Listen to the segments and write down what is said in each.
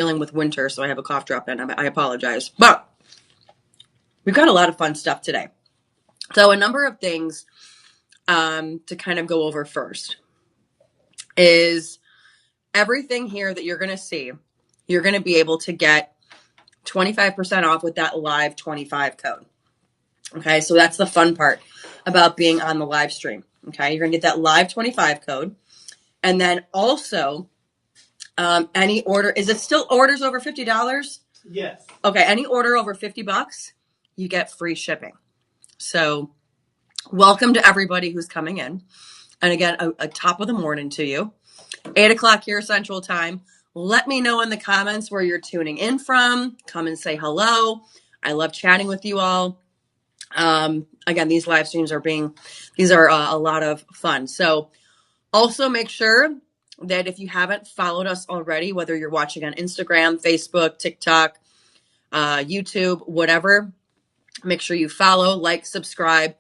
dealing with winter, so I have a cough drop in. I apologize. But we've got a lot of fun stuff today. So a number of things to kind of go over first is everything here that you're going to see, you're going to be able to get 25% off with that live 25 code. Okay, so that's the fun part about being on the live stream. Okay, you're going to get that live 25 code. And then also, any order, is it still orders over $50? Yes. Okay, any order over $50, you get free shipping. So welcome to everybody who's coming in. And again, a top of the morning to you. 8 o'clock here Central Time. Let me know in the comments where you're tuning in from. Come and say hello. I love chatting with you all. Again, these live streams are a lot of fun. So also make sure that if you haven't followed us already, whether you're watching on Instagram, Facebook, TikTok, YouTube, whatever, make sure you follow, like, subscribe,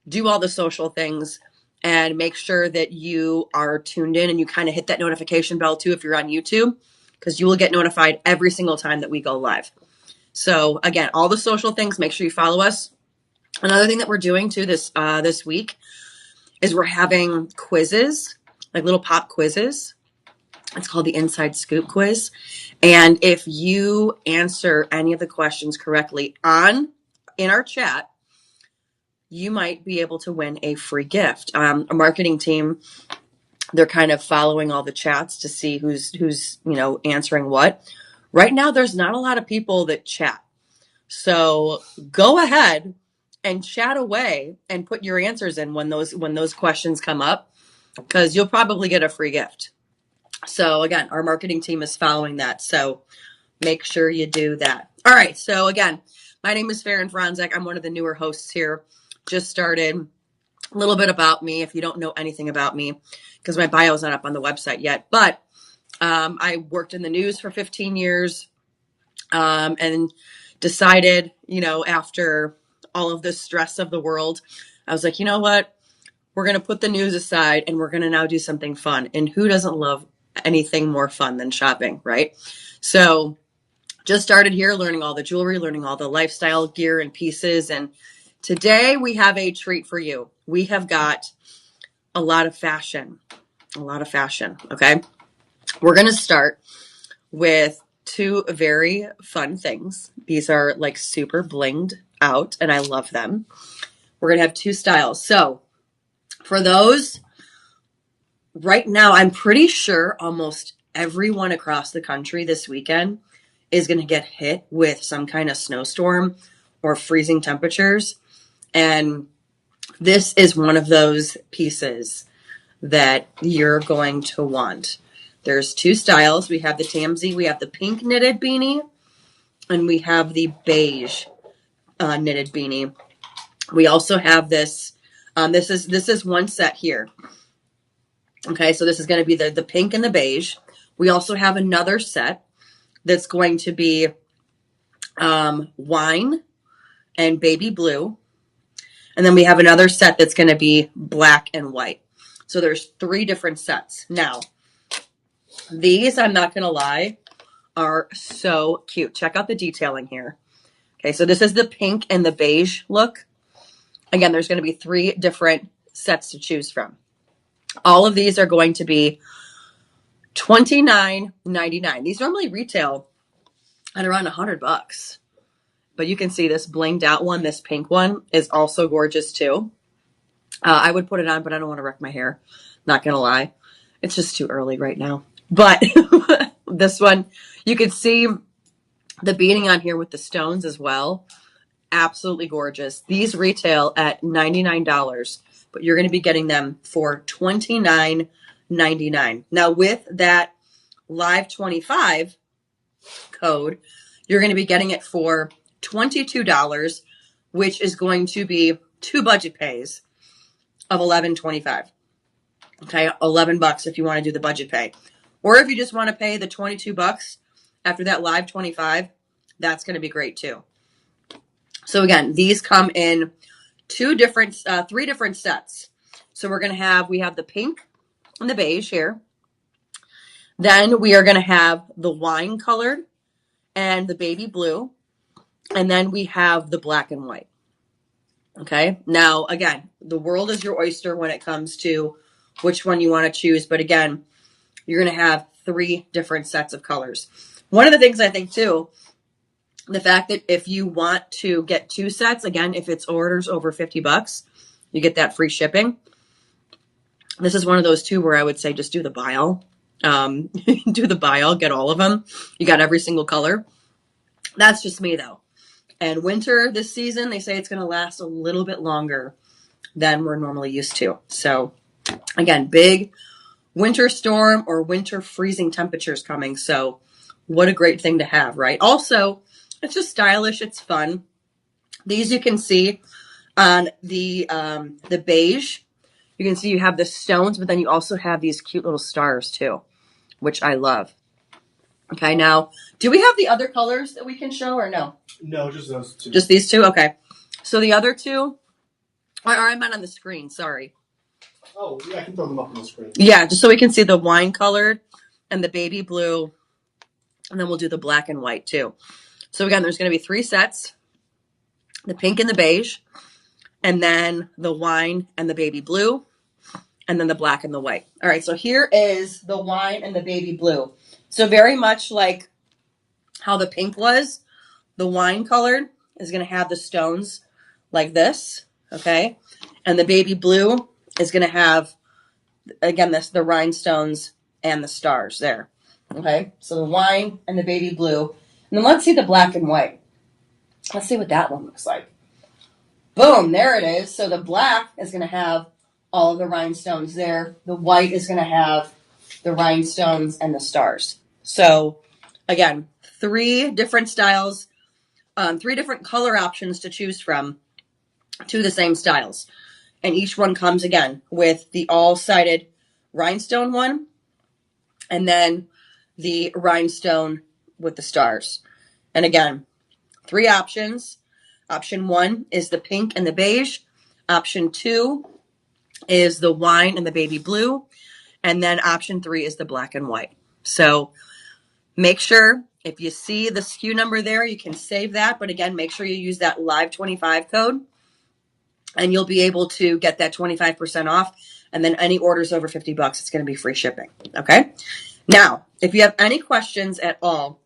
do all the social things, and make sure that you are tuned in and you kind of hit that notification bell too if you're on YouTube, because you will get notified every single time that we go live. So again, all the social things, make sure you follow us. Another thing that we're doing too this week is we're having quizzes, like little pop quizzes. It's called the Inside Scoop Quiz. And if you answer any of the questions correctly in our chat, you might be able to win a free gift. A marketing team, they're kind of following all the chats to see who's answering what. Right now, there's not a lot of people that chat. So go ahead and chat away and put your answers in when those questions come up, because you'll probably get a free gift. So again, our marketing team is following that. So make sure you do that. All right. So again, my name is Faran. I'm one of the newer hosts here. Just started. A little bit about me, if you don't know anything about me, because my bio is not up on the website yet. But I worked in the news for 15 years and decided, after all of the stress of the world, I was like, you know what? We're going to put the news aside and we're going to now do something fun. And who doesn't love anything more fun than shopping, right? So just started here learning all the jewelry, learning all the lifestyle gear and pieces. And today we have a treat for you. We have got a lot of fashion, okay? We're going to start with two very fun things. These are like super blinged out and I love them. We're going to have two styles. So for those right now, I'm pretty sure almost everyone across the country this weekend is going to get hit with some kind of snowstorm or freezing temperatures. And this is one of those pieces that you're going to want. There's two styles. We have the TMZ, we have the pink knitted beanie, and we have the beige knitted beanie. We also have this. This is one set here. Okay, so this is going to be the pink and the beige. We also have another set that's going to be wine and baby blue. And then we have another set that's going to be black and white. So there's 3 different sets. Now, these, I'm not going to lie, are so cute. Check out the detailing here. Okay, so this is the pink and the beige look. Again, there's going to be 3 different sets to choose from. All of these are going to be $29.99. These normally retail at around $100. But you can see this blinged out one, this pink one, is also gorgeous too. I would put it on, but I don't want to wreck my hair. Not going to lie. It's just too early right now. But this one, you can see the beading on here with the stones as well. Absolutely gorgeous. These retail at $99, but you're going to be getting them for $29.99. Now with that live 25 code, you're going to be getting it for $22, which is going to be 2 budget pays of $11.25. Okay, $11 if you want to do the budget pay. Or if you just want to pay the $22 after that live 25, that's going to be great too. So again, these come in 3 different sets. So we have the pink and the beige here. Then we are going to have the wine colored and the baby blue. And then we have the black and white. Okay. Now, again, the world is your oyster when it comes to which one you want to choose. But again, you're going to have 3 different sets of colors. One of the things I think too, the fact that if you want to get 2 sets, again, if it's orders over $50, you get that free shipping. This is one of those too where I would say just do the buy all. Do the buy all, get all of them. You got every single color. That's just me though. And winter this season, they say it's going to last a little bit longer than we're normally used to. So again, big winter storm or winter freezing temperatures coming. So what a great thing to have, right? Also, it's just stylish. It's fun. These you can see on the beige. You can see you have the stones, but then you also have these cute little stars too, which I love. Okay, now, do we have the other colors that we can show or no? No, just those 2. Just these 2? Okay. So the other 2, or I meant on the screen, sorry. Oh, yeah, I can throw them up on the screen. Yeah, just so we can see the wine colored and the baby blue, and then we'll do the black and white too. So again, there's going to be 3 sets, the pink and the beige, and then the wine and the baby blue, and then the black and the white. All right, so here is the wine and the baby blue. So very much like how the pink was, the wine colored is going to have the stones like this, okay? And the baby blue is going to have, again, the rhinestones and the stars there, okay? So the wine and the baby blue. And then let's see the black and white. Let's see what that one looks like. Boom, there it is. So the black is going to have all of the rhinestones there. The white is going to have the rhinestones and the stars. So again, 3 different styles, 3 different color options to choose from, 2 the same styles. And each one comes again with the all-sided rhinestone one and then the rhinestone with the stars. And again, 3 options. Option 1 is the pink and the beige. Option 2 is the wine and the baby blue. And then option 3 is the black and white. So make sure if you see the SKU number there, you can save that. But again, make sure you use that LIVE25 code and you'll be able to get that 25% off. And then any orders over $50, it's going to be free shipping. Okay. Now, if you have any questions at all,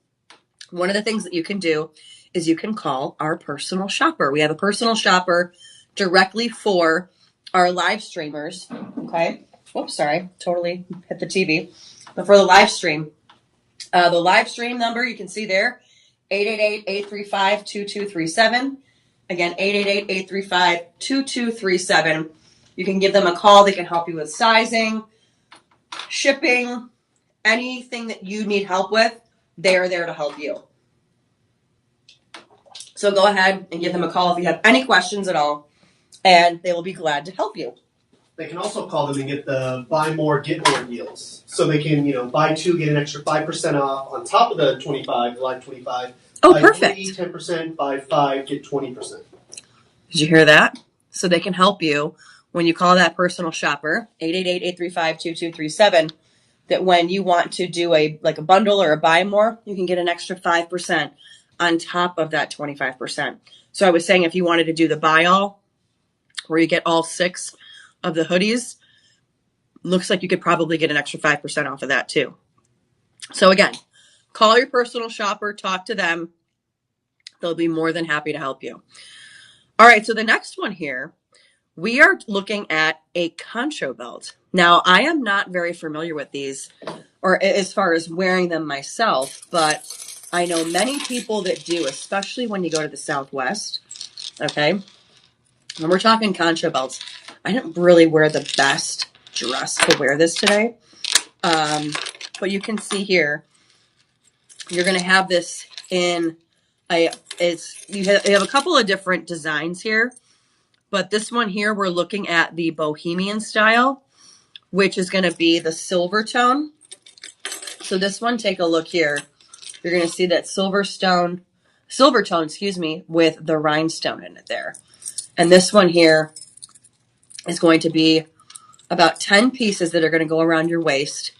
one of the things that you can do is you can call our personal shopper. We have a personal shopper directly for our live streamers. Okay. Oops, sorry. Totally hit the TV. But for the live stream number, you can see there, 888-835-2237. Again, 888-835-2237. You can give them a call. They can help you with sizing, shipping, anything that you need help with. They are there to help you. So go ahead and give them a call if you have any questions at all, and they will be glad to help you. They can also call them and get the buy more, get more deals. So they can, buy 2, get an extra 5% off on top of the 25, the live 25. Oh, buy perfect. 3, 10%, buy 5, get 20%. Did you hear that? So they can help you when you call that personal shopper, 888-835-2237, that when you want to do a bundle or a buy more, you can get an extra 5% on top of that 25%. So I was saying if you wanted to do the buy all, where you get all 6 of the hoodies, looks like you could probably get an extra 5% off of that too. So again, call your personal shopper, talk to them. They'll be more than happy to help you. All right, so the next one here, we are looking at a concho belt. Now, I am not very familiar with these, or as far as wearing them myself, but I know many people that do, especially when you go to the Southwest, okay? When we're talking concho belts, I didn't really wear the best dress to wear this today. But you can see here, you're going to have this in you have a couple of different designs here, but this one here, we're looking at the bohemian style, which is going to be the silver tone. So this one, take a look here. You're going to see that silver tone, with the rhinestone in it there. And this one here is going to be about 10 pieces that are going to go around your waist.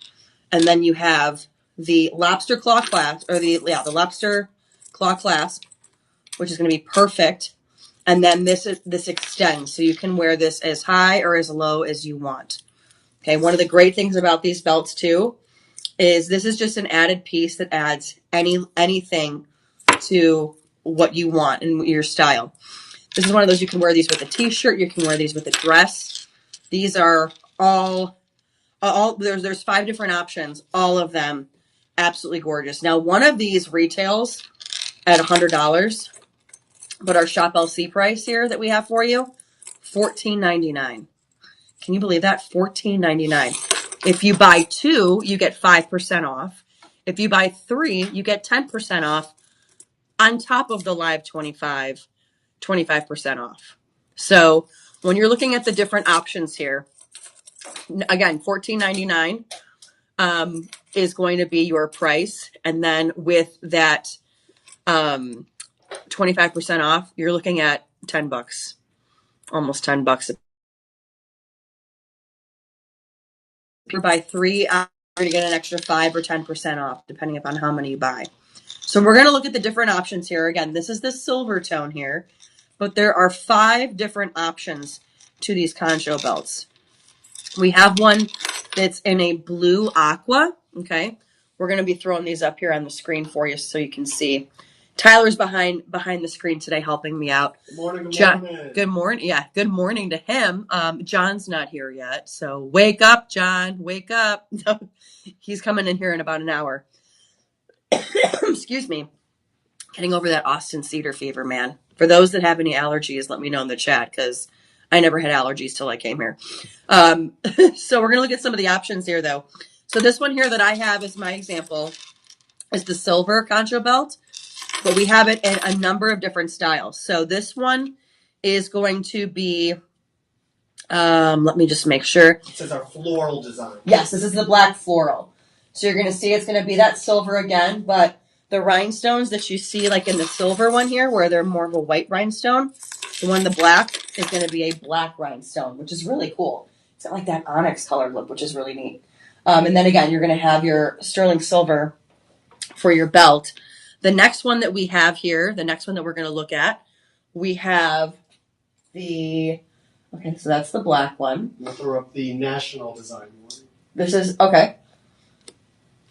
And then you have the lobster claw clasp, or the lobster claw clasp, which is going to be perfect. And then this extends, so you can wear this as high or as low as you want. Okay, one of the great things about these belts too is this is just an added piece that adds anything to what you want and your style. This is one of those, you can wear these with a t-shirt, you can wear these with a dress. These are all there's 5 different options, all of them absolutely gorgeous. Now, one of these retails at $100, but our Shop LC price here that we have for you, $14.99. Can you believe that? $14.99. If you buy 2, you get 5% off. If you buy 3, you get 10% off on top of the live 25% off. So when you're looking at the different options here, again, $14.99 is going to be your price. And then with that 25% off, you're looking at $10, almost $10. If you buy 3, you're going to get an extra 5 or 10% off, depending upon how many you buy. So we're going to look at the different options here. Again, this is the silver tone here, but there are 5 different options to these concho belts. We have one that's in a blue aqua. Okay, we're going to be throwing these up here on the screen for you so you can see. Tyler's behind the screen today helping me out. Good morning. Good morning. Yeah, good morning to him. John's not here yet, so wake up, John. Wake up. He's coming in here in about an hour. Excuse me. Getting over that Austin cedar fever, man. For those that have any allergies, let me know in the chat, because I never had allergies till I came here. So we're going to look at some of the options here, though. So this one here that I have as my example is the silver concho belt, but we have it in a number of different styles. So this one is going to be, let me just make sure. It says our floral design. Yes, this is the black floral. So you're going to see it's going to be that silver again, but the rhinestones that you see like in the silver one here, where they're more of a white rhinestone, the one in the black is going to be a black rhinestone, which is really cool. It's got like that onyx colored look, which is really neat. And then again, you're going to have your sterling silver for your belt. The next one that we have here, the next one that we're going to look at, we have the, okay, so that's the black one. We'll throw up the national design one. This is, okay.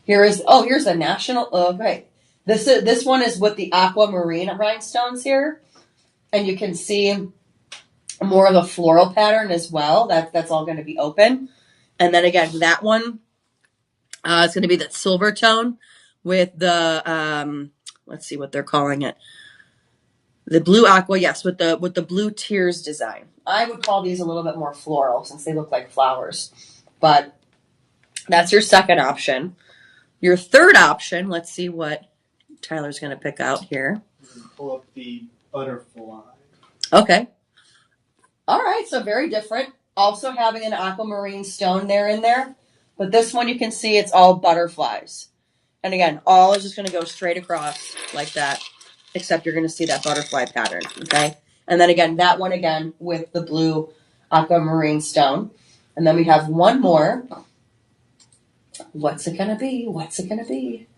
Here's the national, okay. This one is with the aquamarine rhinestones here. And you can see more of a floral pattern as well. That's all going to be open. And then again, that one, it's going to be that silver tone with the, let's see what they're calling it. The blue aqua, yes, with the blue tears design. I would call these a little bit more floral since they look like flowers. But that's your second option. Your third option, let's see what Tyler's going to pick out here. Pull up the butterfly. Okay. All right, so very different. Also having an aquamarine stone there in there. But this one you can see it's all butterflies. And again, all is just going to go straight across like that, except you're going to see that butterfly pattern, okay? And then again, that one again with the blue aquamarine stone. And then we have one more. What's it going to be? What's it going to be?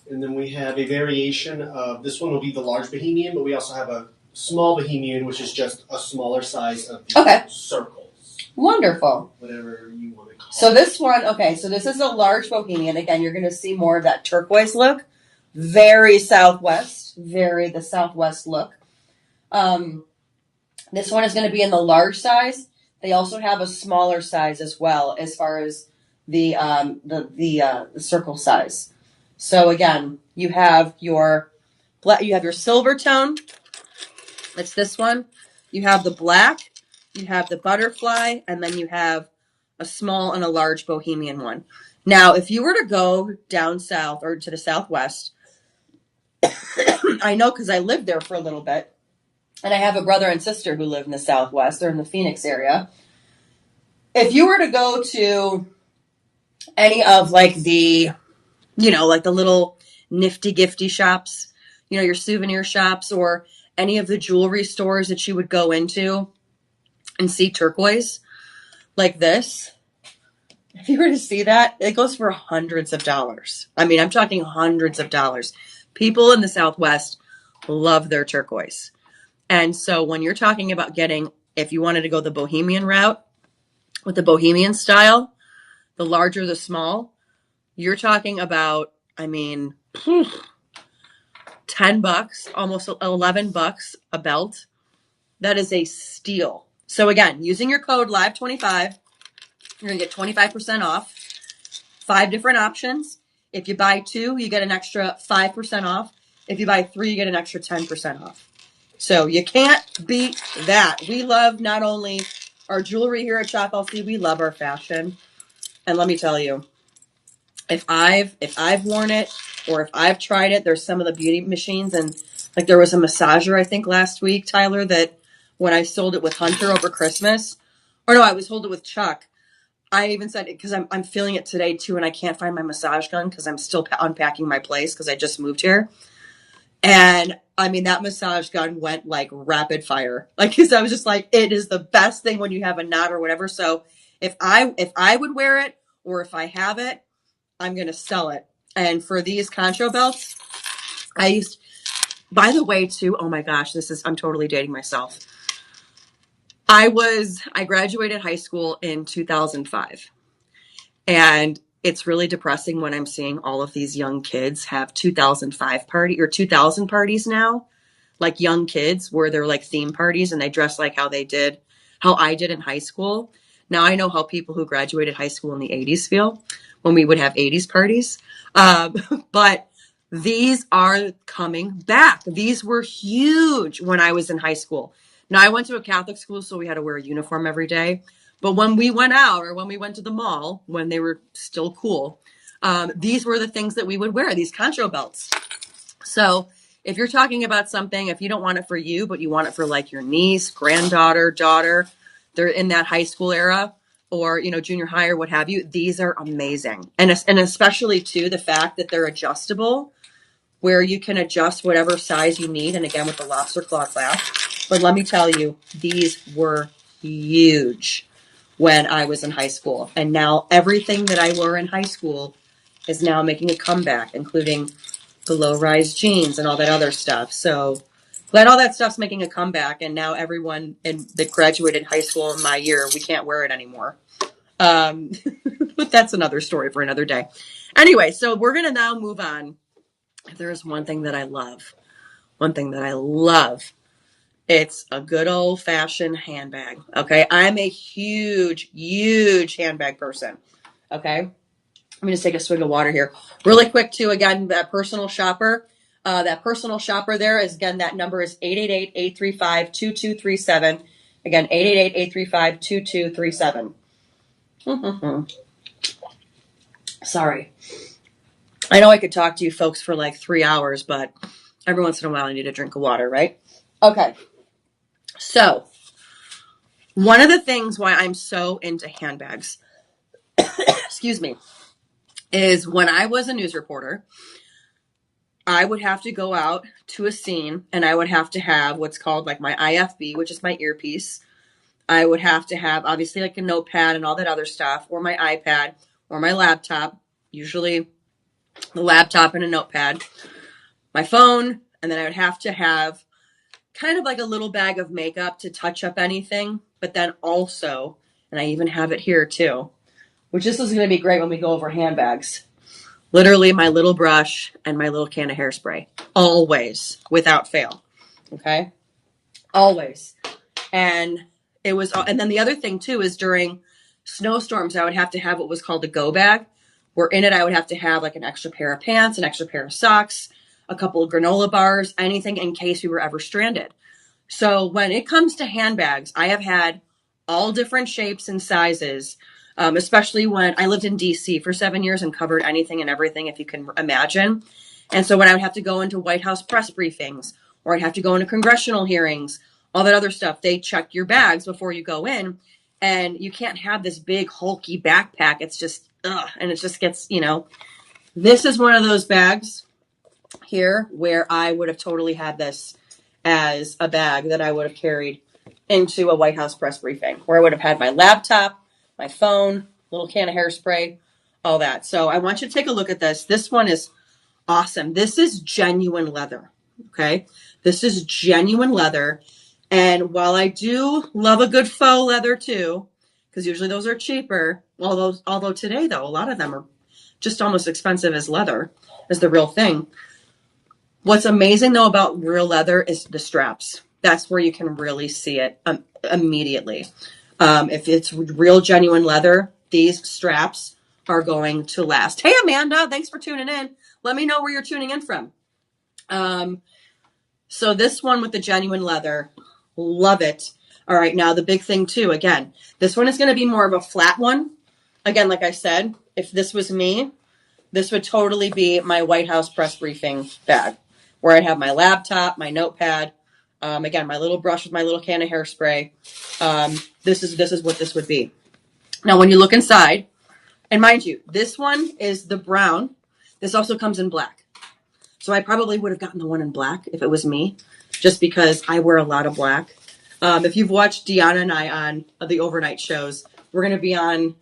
And then we have a variation of, this one will be the large Bohemian, but we also have a small Bohemian, which is just a smaller size of the circles. Wonderful. Whatever you want to call it. So this one, okay, so this is a large Bohemian. Again, you're going to see more of that turquoise look. Very Southwest. Very the Southwest look. This one is going to be in the large size. They also have a smaller size as well, as far as the circle size. So again, you have your silver tone. That's this one. You have the black. You have the butterfly, and then you have a small and a large Bohemian one. Now, if you were to go down south or to the Southwest, I know because I lived there for a little bit, and I have a brother and sister who live in the Southwest. They're in the Phoenix area. If you were to go to any of like the, like the little nifty gifty shops, your souvenir shops, or any of the jewelry stores that you would go into and see turquoise like this, If you were to see that, it goes for hundreds of dollars. I mean, I'm talking hundreds of dollars. People in the Southwest love their turquoise. And so when you're talking about getting, if you wanted to go the bohemian route with the bohemian style, the larger the small, you're talking about, I mean, $10, almost $11 a belt. That is a steal. So again, using your code LIVE25, you're going to get 25% off. 5 different options. If you buy 2, you get an extra 5% off. If you buy 3, you get an extra 10% off. So you can't beat that. We love not only our jewelry here at Shop LC, we love our fashion. And let me tell you, if I've worn it or if I've tried it, there's some of the beauty machines, and like there was a massager I think last week, Tyler, that when I sold it with Hunter over Christmas, or no, I was sold it with Chuck. I even said it because I'm feeling it today too, and I can't find my massage gun because I'm still unpacking my place because I just moved here. And I mean, that massage gun went like rapid fire. Like, because I was just like, it is the best thing when you have a knot or whatever. So if I would wear it or if I have it, I'm gonna sell it. And for these concho belts, I used. By the way, too. Oh my gosh, I'm totally dating myself. I graduated high school in 2005. And it's really depressing when I'm seeing all of these young kids have 2005 party or 2000 parties now, like young kids where they're like theme parties and they dress like how I did in high school. Now I know how people who graduated high school in the 80s feel when we would have 80s parties. But these are coming back. These were huge when I was in high school. Now I went to a Catholic school, so we had to wear a uniform every day. But when we went out or when we went to the mall, when they were still cool, these were the things that we would wear, these concho belts. So if you're talking about something, if you don't want it for you, but you want it for like your niece, granddaughter, daughter, they're in that high school era or, junior high or what have you, these are amazing. And especially too, the fact that they're adjustable where you can adjust whatever size you need. And again, with the lobster claw clasp. But let me tell you, these were huge when I was in high school. And now everything that I wore in high school is now making a comeback, including the low-rise jeans and all that other stuff. So glad all that stuff's making a comeback. And now everyone that graduated high school in my year, we can't wear it anymore. But that's another story for another day. Anyway, so we're going to now move on. If there is one thing that I love, it's a good old-fashioned handbag, okay? I'm a huge, huge handbag person, okay? Let me just take a swig of water here. Really quick, too, again, that personal shopper there is, again, that number is 888-835-2237. Again, 888-835-2237. Sorry. I know I could talk to you folks for like 3 hours, but every once in a while I need a drink of water, right? Okay. So, one of the things why I'm so into handbags, excuse me, is when I was a news reporter, I would have to go out to a scene and I would have to have what's called like my IFB, which is my earpiece. I would have to have obviously like a notepad and all that other stuff, or my iPad or my laptop, usually the laptop and a notepad, my phone, and then I would have to have kind of like a little bag of makeup to touch up anything, but then also, and I even have it here too, which this is going to be great when we go over handbags, literally my little brush and my little can of hairspray, always, without fail, okay? Always. And then the other thing too is during snowstorms, I would have to have what was called a go bag, where in it I would have to have like an extra pair of pants, an extra pair of socks, a couple of granola bars, anything in case we were ever stranded. So when it comes to handbags, I have had all different shapes and sizes, especially when I lived in DC for 7 years and covered anything and everything, if you can imagine. And so when I would have to go into White House press briefings, or I'd have to go into congressional hearings, all that other stuff, they check your bags before you go in. And you can't have this big hulky backpack. It's just, and it just gets, this is one of those bags here where I would have totally had this as a bag that I would have carried into a White House press briefing, where I would have had my laptop, my phone, little can of hairspray, all that. So I want you to take a look at this. This one is awesome. This is genuine leather. Okay. This is genuine leather. And while I do love a good faux leather too, because usually those are cheaper, although today though, a lot of them are just almost expensive as leather, as the real thing. What's amazing though about real leather is the straps. That's where you can really see it immediately. If it's real genuine leather, these straps are going to last. Hey, Amanda, thanks for tuning in. Let me know where you're tuning in from. So this one with the genuine leather, love it. All right, now the big thing too, again, this one is going to be more of a flat one. Again, like I said, if this was me, this would totally be my White House press briefing bag, where I'd have my laptop, my notepad, again, my little brush with my little can of hairspray. This is what this would be. Now, when you look inside, and mind you, this one is the brown. This also comes in black. So I probably would have gotten the one in black if it was me, just because I wear a lot of black. If you've watched Deanna and I on the overnight shows, we're going to be on,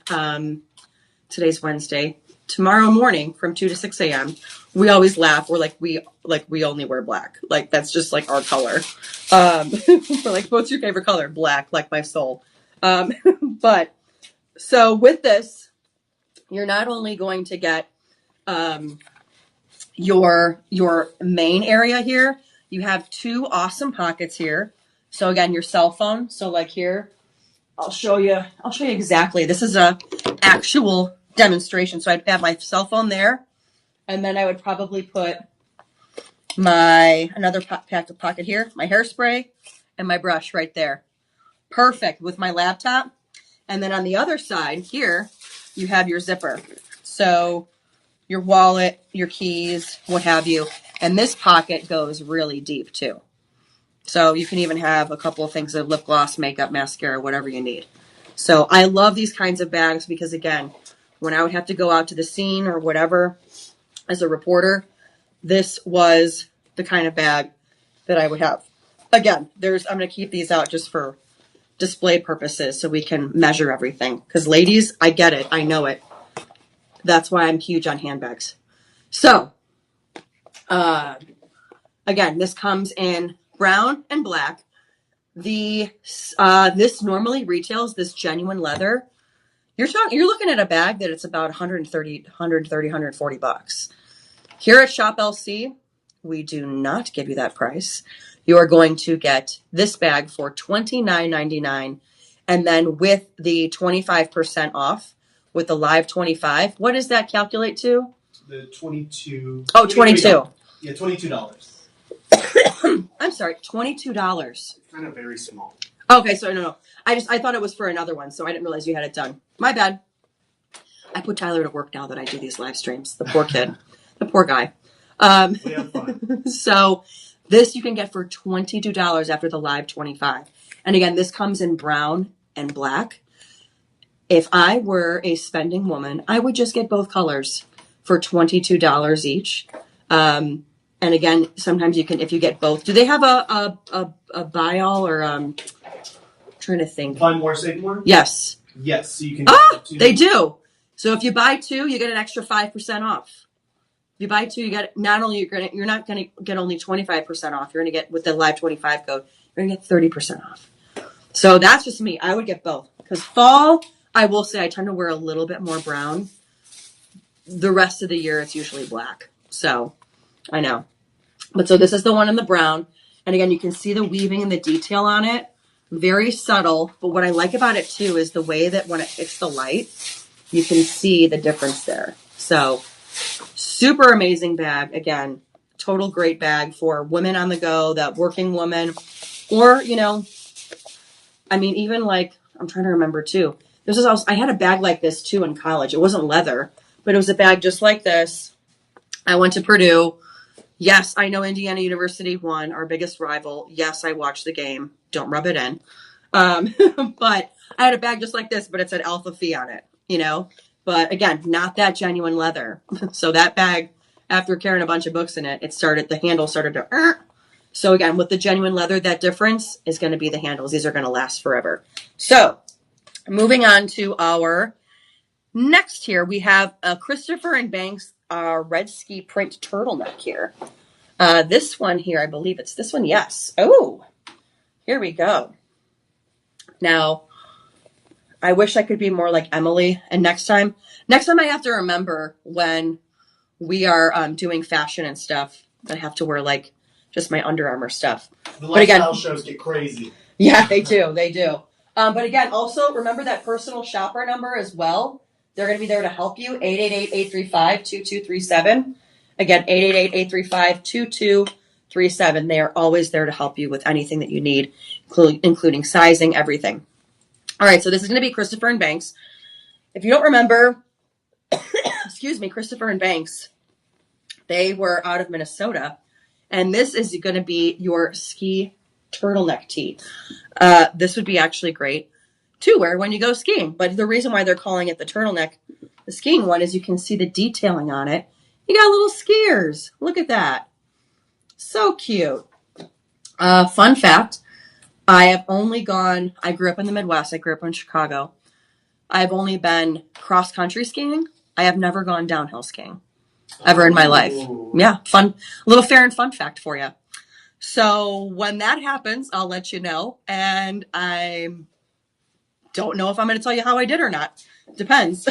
today's Wednesday, tomorrow morning from 2 to 6 a.m. We always laugh. We're like, we only wear black. Like, that's just like our color. We're like, what's your favorite color? Black, like my soul. But so with this, you're not only going to get, your main area here, you have two awesome pockets here. So again, your cell phone. So like here, I'll show you exactly. This is a actual demonstration. So I'd have my cell phone there, and then I would probably put another pocket here, my hairspray and my brush right there. Perfect with my laptop. And then on the other side here, you have your zipper. So your wallet, your keys, what have you. And this pocket goes really deep too. So you can even have a couple of things of lip gloss, makeup, mascara, whatever you need. So I love these kinds of bags because, again, when I would have to go out to the scene or whatever as a reporter, this was the kind of bag that I would have. Again, I'm going to keep these out just for display purposes so we can measure everything. Because ladies, I get it. I know it. That's why I'm huge on handbags. So, again, this comes in brown and black. This normally retails, this genuine leather. You're looking at a bag that it's about $140. Here at Shop LC, we do not give you that price. You are going to get this bag for $29.99, and then with the 25% off, with the live 25, what does that calculate to? The 22. Oh, 22. Yeah, $22. I'm sorry, $22. It's kind of very small. Okay, so no. I thought it was for another one, so I didn't realize you had it done. My bad. I put Tyler to work now that I do these live streams. The poor kid. The poor guy. We have fun. So this you can get for $22 after the live 25. And again, this comes in brown and black. If I were a spending woman, I would just get both colors for $22 each. And again, sometimes you can, if you get both. Do they have a buy all or trying to think? Buy more, save more? Yes. Yes, so you can. They do. So if you buy two, you get an extra 5% off. If you buy two, you get not only you're not gonna get only 25% off. You're gonna get with the live 25 code. You're gonna get 30% off. So that's just me. I would get both because fall. I will say I tend to wear a little bit more brown. The rest of the year, it's usually black. So I know. But so this is the one in the brown. And again, you can see the weaving and the detail on it. Very subtle. But what I like about it too is the way that when it hits the light, you can see the difference there. So super amazing bag. Again, total great bag for women on the go, that working woman. Or, I mean, even like, I'm trying to remember too. I had a bag like this too in college. It wasn't leather, but it was a bag just like this. I went to Purdue. Yes, I know Indiana University won, our biggest rival. Yes, I watched the game. Don't rub it in. But I had a bag just like this, but it said Alpha Phi on it, But again, not that genuine leather. So that bag, after carrying a bunch of books in it, the handle started to. So again, with the genuine leather, that difference is going to be the handles. These are going to last forever. So moving on to our Next here, we have a Christopher and Banks red ski print turtleneck here. This one here, I believe it's this one. Yes. Oh, here we go. Now, I wish I could be more like Emily. And next time I have to remember when we are doing fashion and stuff, I have to wear like just my Under Armour stuff. The lifestyle shows get crazy. Yeah, they do. They do. But again, also remember that personal shopper number as well. They're going to be there to help you. 888-835-2237. Again, 888-835-2237. They are always there to help you with anything that you need, including sizing, everything. All right, so this is going to be Christopher and Banks. If you don't remember, excuse me, Christopher and Banks, they were out of Minnesota. And this is going to be your ski turtleneck tee. This would be actually great to wear when you go skiing. But the reason why they're calling it the turtleneck, the skiing one, is you can see the detailing on it. You got little skiers. Look at that. So cute. Fun fact, I grew up in the Midwest. I grew up in Chicago. I've only been cross-country skiing. I have never gone downhill skiing ever in my life. Yeah, fun. A little Faran fun fact for you. So when that happens, I'll let you know. And I don't know if I'm going to tell you how I did or not. Depends.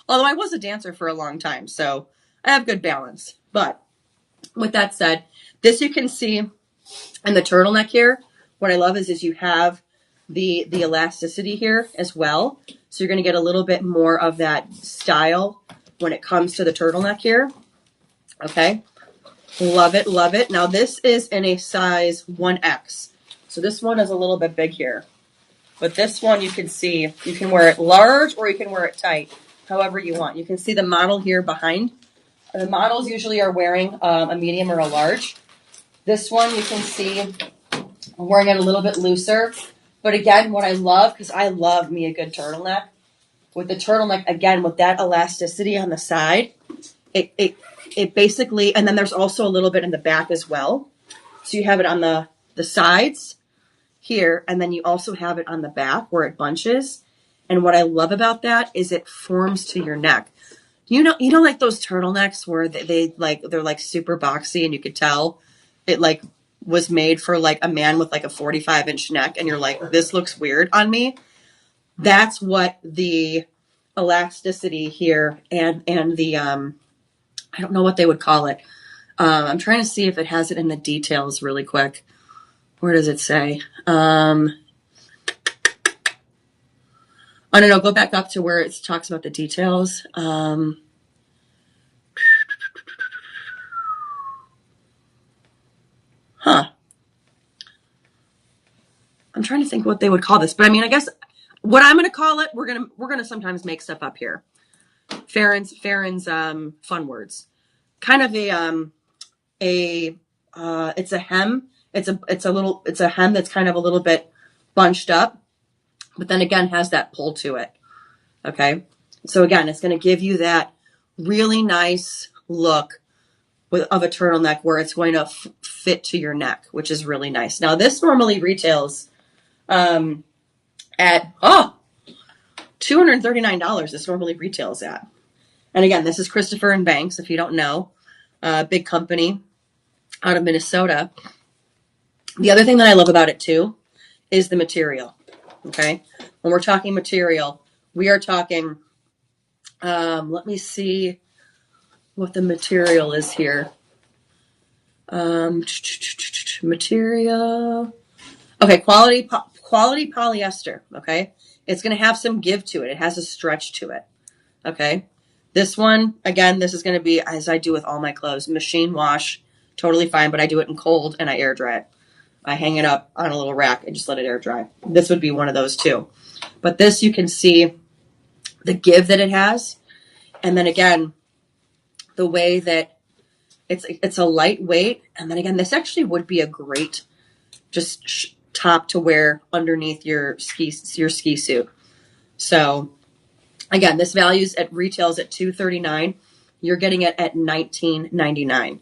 Although I was a dancer for a long time, so I have good balance. But with that said, this you can see in the turtleneck here. What I love is you have the elasticity here as well. So you're going to get a little bit more of that style when it comes to the turtleneck here. Okay. Love it, love it. Now this is in a size 1X. So this one is a little bit big here. But this one you can see, you can wear it large or you can wear it tight, however you want. You can see the model here behind. The models usually are wearing a medium or a large. This one you can see I'm wearing it a little bit looser. But again, what I love, because I love me a good turtleneck. With the turtleneck, again, with that elasticity on the side, it basically, and then there's also a little bit in the back as well. So you have it on the sides here, and then you also have it on the back where it bunches. And what I love about that is it forms to your neck. You know, like those turtlenecks where they're like super boxy, and you could tell it like was made for like a man with like a 45-inch neck, and you're like, this looks weird on me. That's what the elasticity here and the I don't know what they would call it. I'm trying to see if it has it in the details really quick. Where does it say? Oh, no, go back up to where it talks about the details. Huh. I'm trying to think what they would call this, but I mean, I guess what I'm going to call it, we're going to sometimes make stuff up here. Faran's fun words. Kind of it's a hem. It's a hem that's kind of a little bit bunched up, but then again has that pull to it. Okay. So again, it's going to give you that really nice look of a turtleneck where it's going to fit to your neck, which is really nice. Now this normally retails at $239. This normally retails at. And again, this is Christopher and Banks, if you don't know, big company out of Minnesota. The other thing that I love about it too is the material. Okay. When we're talking material, we are talking, let me see what the material is here. Material. Okay. Quality polyester. Okay. It's going to have some give to it. It has a stretch to it. Okay. This one, again, this is going to be, as I do with all my clothes, machine wash, totally fine, but I do it in cold and I air dry it. I hang it up on a little rack and just let it air dry. This would be one of those too. But this, you can see the give that it has. And then again, the way that it's a lightweight. And then again, this actually would be a great just top to wear underneath your ski suit. So again, this retails at $239. You're getting it at $19.99.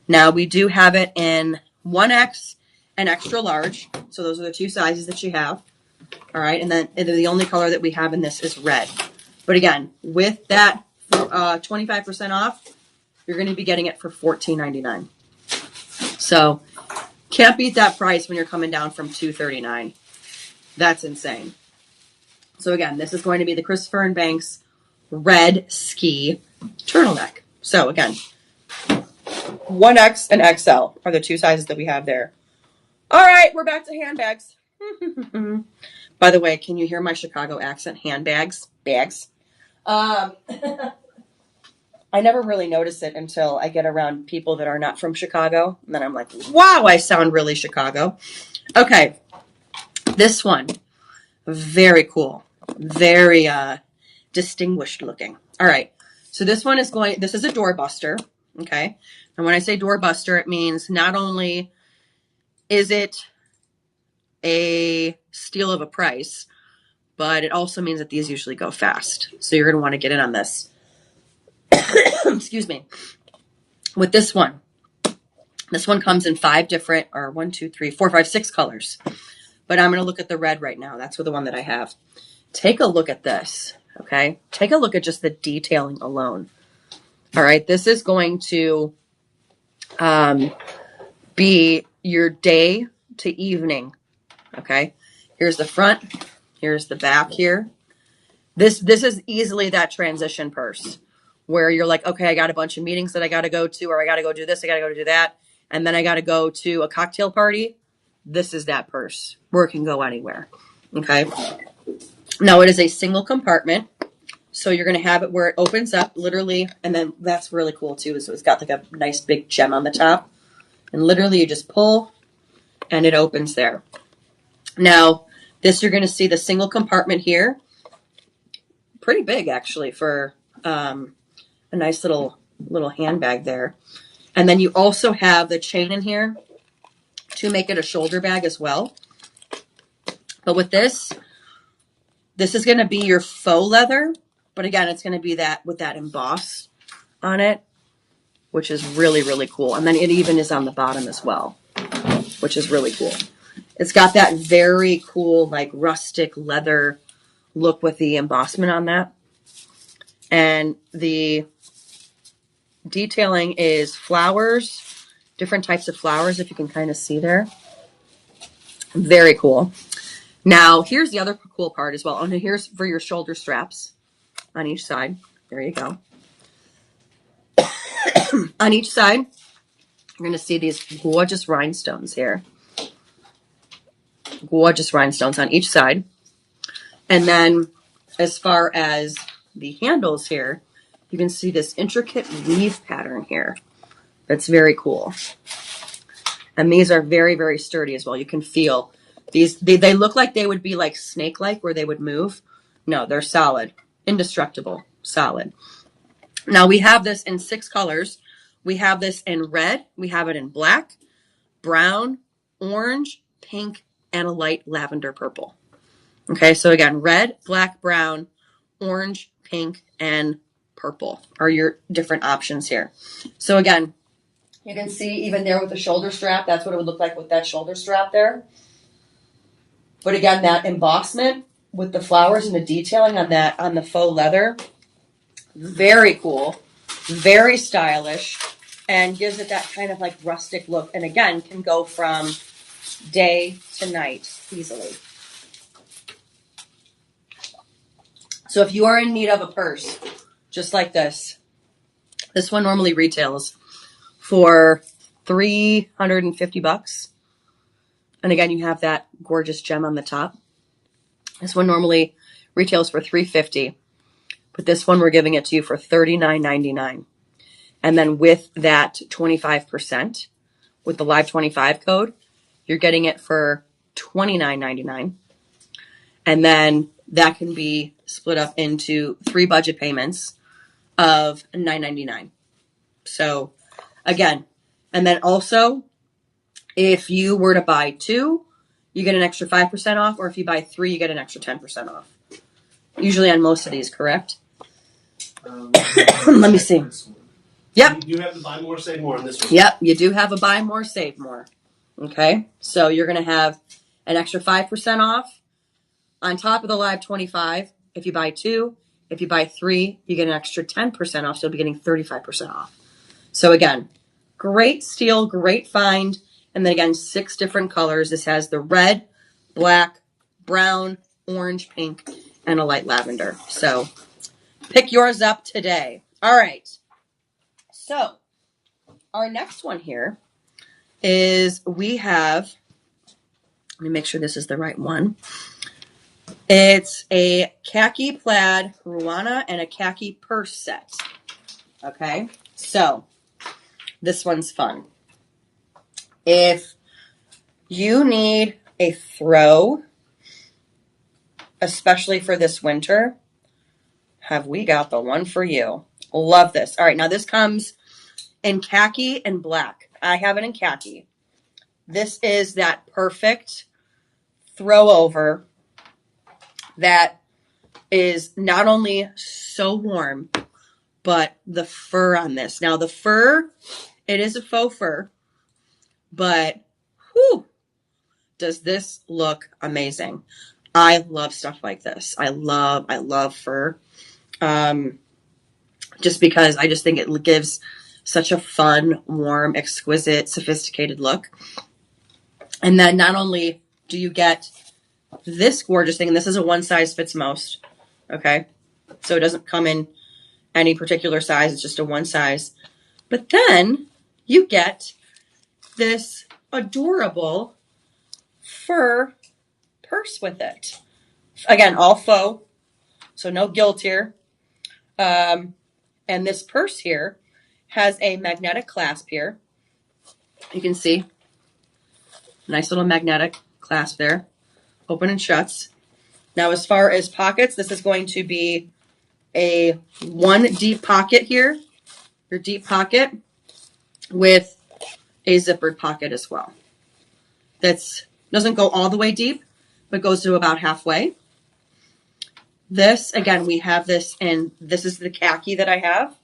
Now we do have it in 1X and extra large. So those are the two sizes that you have. All right. And then the only color that we have in this is red. But again, with that 25% off, you're going to be getting it for $14.99. So can't beat that price when you're coming down from $239. That's insane. So again, this is going to be the Christopher and Banks red ski turtleneck. So again, 1X and XL are the two sizes that we have there. All right, we're back to handbags. By the way, can you hear my Chicago accent? Handbags, bags. I never really notice it until I get around people that are not from Chicago. And then I'm like, wow, I sound really Chicago. Okay, this one, very cool. Very distinguished looking. All right, so this one is this is a doorbuster, okay? And when I say doorbuster, it means not only is it a steal of a price, but it also means that these usually go fast. So you're going to want to get in on this. Excuse me. With this one comes in 5 different, or 1, 2, 3, 4, 5, 6 colors. But I'm going to look at the red right now. That's the one that I have. Take a look at this, okay? Take a look at just the detailing alone. All right, this is going to be your day to evening, okay? Here's the front. Here's the back here. This is easily that transition purse where you're like, okay, I got a bunch of meetings that I got to go to, or I got to go do this, I got to go do that, and then I got to go to a cocktail party. This is that purse where it can go anywhere, okay? Now, it is a single compartment, so you're going to have it where it opens up literally, and then that's really cool too, is it's got like a nice big gem on the top, and literally you just pull, and it opens there. Now, this you're going to see the single compartment here. Pretty big, actually, for a nice little handbag there. And then you also have the chain in here to make it a shoulder bag as well. But with this is going to be your faux leather. But again, it's going to be that with that emboss on it, which is really, really cool. And then it even is on the bottom as well, which is really cool. It's got that very cool, like rustic leather look with the embossment on that. And the detailing is flowers, different types of flowers, if you can kind of see there. Very cool. Now, here's the other cool part as well. Oh, and here's for your shoulder straps on each side. There you go. On each side, you're going to see these gorgeous rhinestones here. Gorgeous rhinestones on each side. And then as far as the handles here, you can see this intricate weave pattern here. That's very cool. And these are very, very sturdy as well. You can feel these. They look like they would be like snake-like where they would move. No, they're solid, indestructible, solid. Now we have this in 6 colors. We have this in red. We have it in black, brown, orange, pink, and a light lavender purple. Okay, so again, red, black, brown, orange, pink, and purple are your different options here. So again, you can see even there with the shoulder strap, that's what it would look like with that shoulder strap there. But again, that embossment with the flowers and the detailing on that, on the faux leather, very cool, very stylish, and gives it that kind of like rustic look. And again, can go from day to night easily. So if you are in need of a purse, just like this one normally retails for $350. And again, you have that gorgeous gem on the top. This one normally retails for $350, but this one we're giving it to you for $39.99. And then with that 25%, with the Live 25 code, you're getting it for $29.99. And then that can be split up into 3 budget payments of $9.99. So again, and then also, if you were to buy 2, you get an extra 5% off, or if you buy 3, you get an extra 10% off. Usually on most of these, correct? Let me see. Yep. You have the buy more, save more on this one. Yep, you do have a buy more, save more. Okay, so you're going to have an extra 5% off on top of the Live 25. If you buy 2, If you buy 3, you get an extra 10% off. So you'll be getting 35% off. So again, great steal, great find. And then again, 6 different colors. This has the red, black, brown, orange, pink, and a light lavender. So pick yours up today. All right. So our next one here is we have, let me make sure this is the right one. It's a khaki plaid ruana and a khaki purse set. Okay, so this one's fun. If you need a throw, especially for this winter, have we got the one for you. Love this. All right, now this comes in khaki and black. I have it in khaki. This is that perfect throw over that is not only so warm, but the fur on this. Now the fur, it is a faux fur, but whew, does this look amazing. I love stuff like this. I love fur. Just because I just think it gives such a fun, warm, exquisite, sophisticated look. And then not only do you get this gorgeous thing, and this is a one size fits most, okay? So it doesn't come in any particular size. It's just a one size. But then you get this adorable fur purse with it. Again, all faux, so no gilt here. And this purse here has a magnetic clasp here. You can see, nice little magnetic clasp there. Open and shuts. Now, as far as pockets, this is going to be a one deep pocket here, your deep pocket, with a zippered pocket as well. That's doesn't go all the way deep, but goes to about halfway. This, again, we have this in, this is the khaki that I have.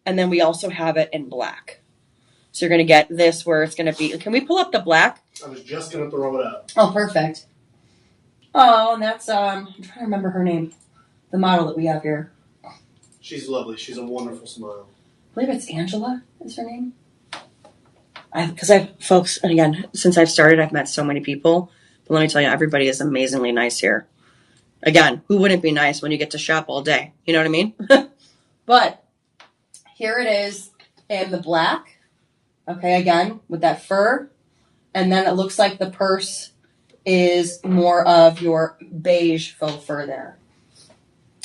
And then we also have it in black. So you're going to get this where it's going to be, can we pull up the black? I was just going to throw it up. Oh, perfect. Oh, and that's, I'm trying to remember her name. The model that we have here. She's lovely. She's a wonderful smile. I believe it's Angela is her name. Because folks, and again, since I've started, I've met so many people. But let me tell you, everybody is amazingly nice here. Again, who wouldn't be nice when you get to shop all day? You know what I mean? But here it is in the black. Okay, again, with that fur. And then it looks like the purse is more of your beige faux fur there.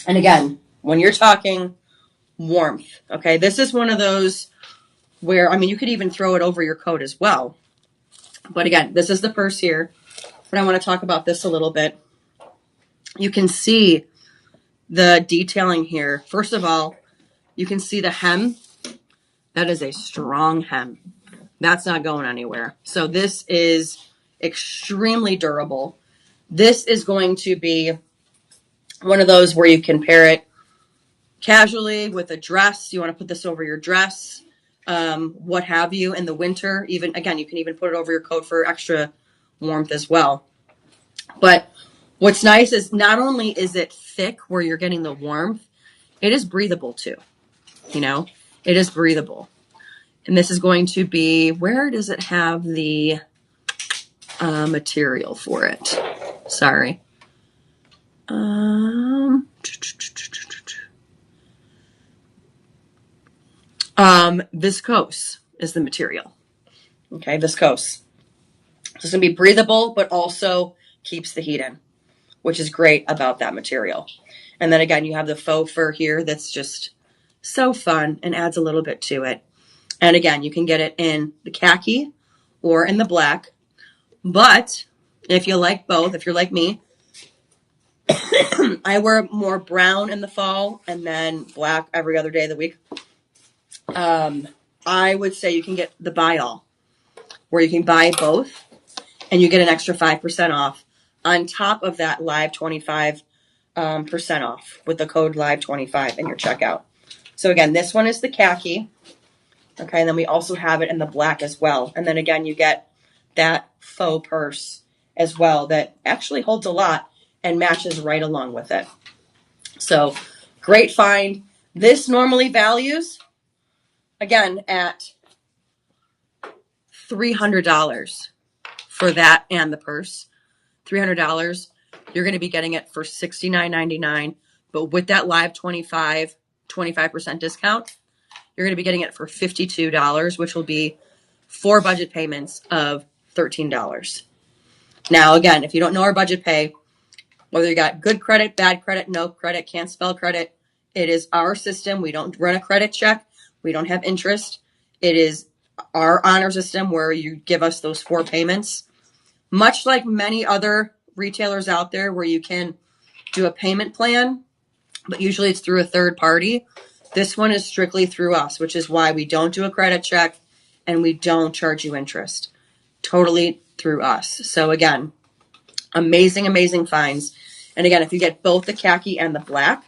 And again, when you're talking warmth, okay, this is one of those where, I mean, you could even throw it over your coat as well. But again, this is the purse here. But I want to talk about this a little bit. You can see the detailing here. First of all, you can see the hem. That is a strong hem. That's not going anywhere. So this is extremely durable. This is going to be one of those where you can pair it casually with a dress. You want to put this over your dress, what have you, in the winter. Even, again, you can even put it over your coat for extra warmth as well. But what's nice is not only is it thick where you're getting the warmth, it is breathable too. You know, it is breathable. And this is going to be, where does it have the material for it? Sorry. Viscose is the material. Okay, viscose. So it's going to be breathable, but also keeps the heat in, which is great about that material. And then again, you have the faux fur here that's just so fun and adds a little bit to it. And again, you can get it in the khaki or in the black. But if you like both, if you're like me, I wear more brown in the fall and then black every other day of the week. I would say you can get the buy all, where you can buy both and you get an extra 5% off on top of that live 25% off with the code live25 in your checkout. So again, this one is the khaki. Okay, and then we also have it in the black as well. And then again, you get that faux purse as well that actually holds a lot and matches right along with it. So Great find. This normally values, again, at $300 for that and the purse. $300. You're going to be getting it for $69.99. But with that live 25% discount, you're going to be getting it for $52, which will be 4 budget payments of $13. Now, again, if you don't know our budget pay, whether you got good credit, bad credit, no credit, can't spell credit, it is our system. We don't run a credit check. We don't have interest. It is our honor system where you give us those 4 payments. Much like many other retailers out there where you can do a payment plan, but usually it's through a third party. This one is strictly through us, which is why we don't do a credit check and we don't charge you interest. Totally through us. So again, amazing, amazing finds. And again, if you get both the khaki and the black,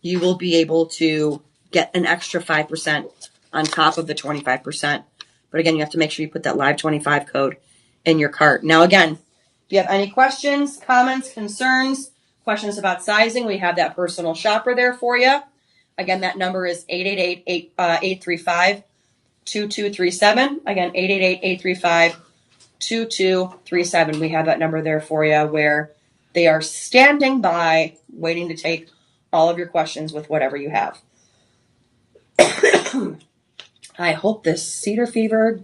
you will be able to get an extra 5% on top of the 25%. But again, you have to make sure you put that live 25 code in your cart. Now, again, if you have any questions, comments, concerns, questions about sizing, we have that personal shopper there for you. Again, that number is 888-835-2237. Again, 888-835-2237. We have that number there for you where they are standing by waiting to take all of your questions with whatever you have. I hope this cedar fever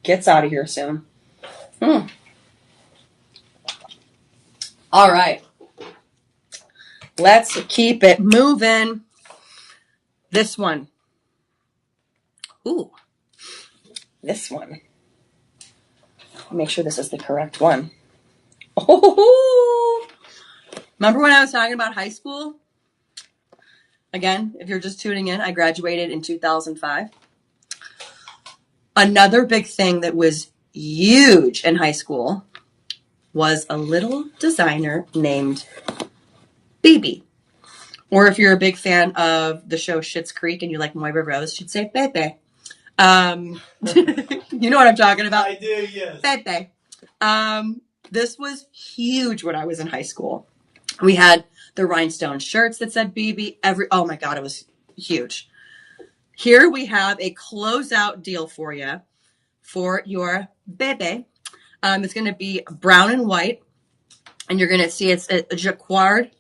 gets out of here soon. All right. Let's keep it moving. This one. Ooh. This one. Make sure this is the correct one. Oh, remember when I was talking about high school? Again, if you're just tuning in, I graduated in 2005. Another big thing that was huge in high school was a little designer named Baby. Or if you're a big fan of the show Schitt's Creek and you like Moira Rose, you'd say Bebe. You know what I'm talking about? I do, yes. Bebe. This was huge when I was in high school. We had the rhinestone shirts that said BB. Oh my God, it was huge. Here we have a closeout deal for you for your Bebe. It's going to be brown and white, and you're going to see it's a jacquard.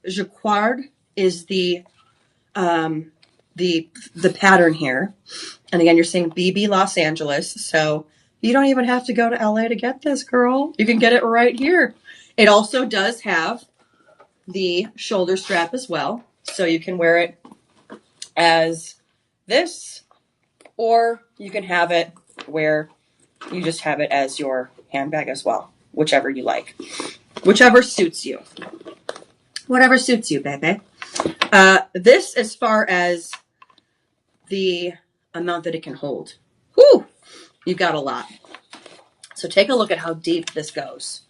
Jacquard is the pattern here. And again, you're seeing BB Los Angeles. So you don't even have to go to LA to get this, girl. You can get it right here. It also does have the shoulder strap as well. So you can wear it as this, or you can have it where you just have it as your handbag as well. Whichever you like. Whichever suits you. Whatever suits you, baby. This, as far as the amount that it can hold. Whew! You've got a lot. So take a look at how deep this goes.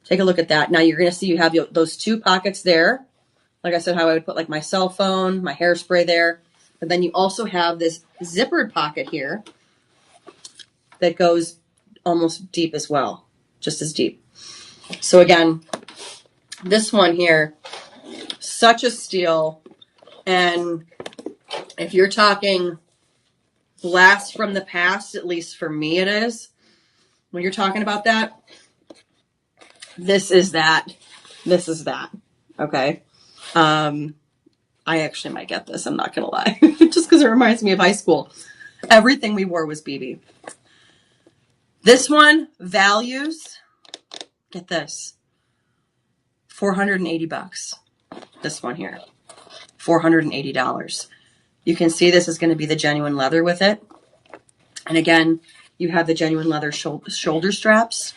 Take a look at that. Now you're going to see you have those 2 pockets there. Like I said, how I would put like my cell phone, my hairspray there. But then you also have this zippered pocket here that goes almost deep as well. Just as deep. So again, this one here, such a steal. And if you're talking blast from the past, at least for me it is, when you're talking about that, this is that. This is that. Okay? I actually might get this. I'm not going to lie. Just because it reminds me of high school. Everything we wore was BB. This one values, get this, $480. This one here, $480. You can see this is going to be the genuine leather with it. And again, you have the genuine leather shoulder straps.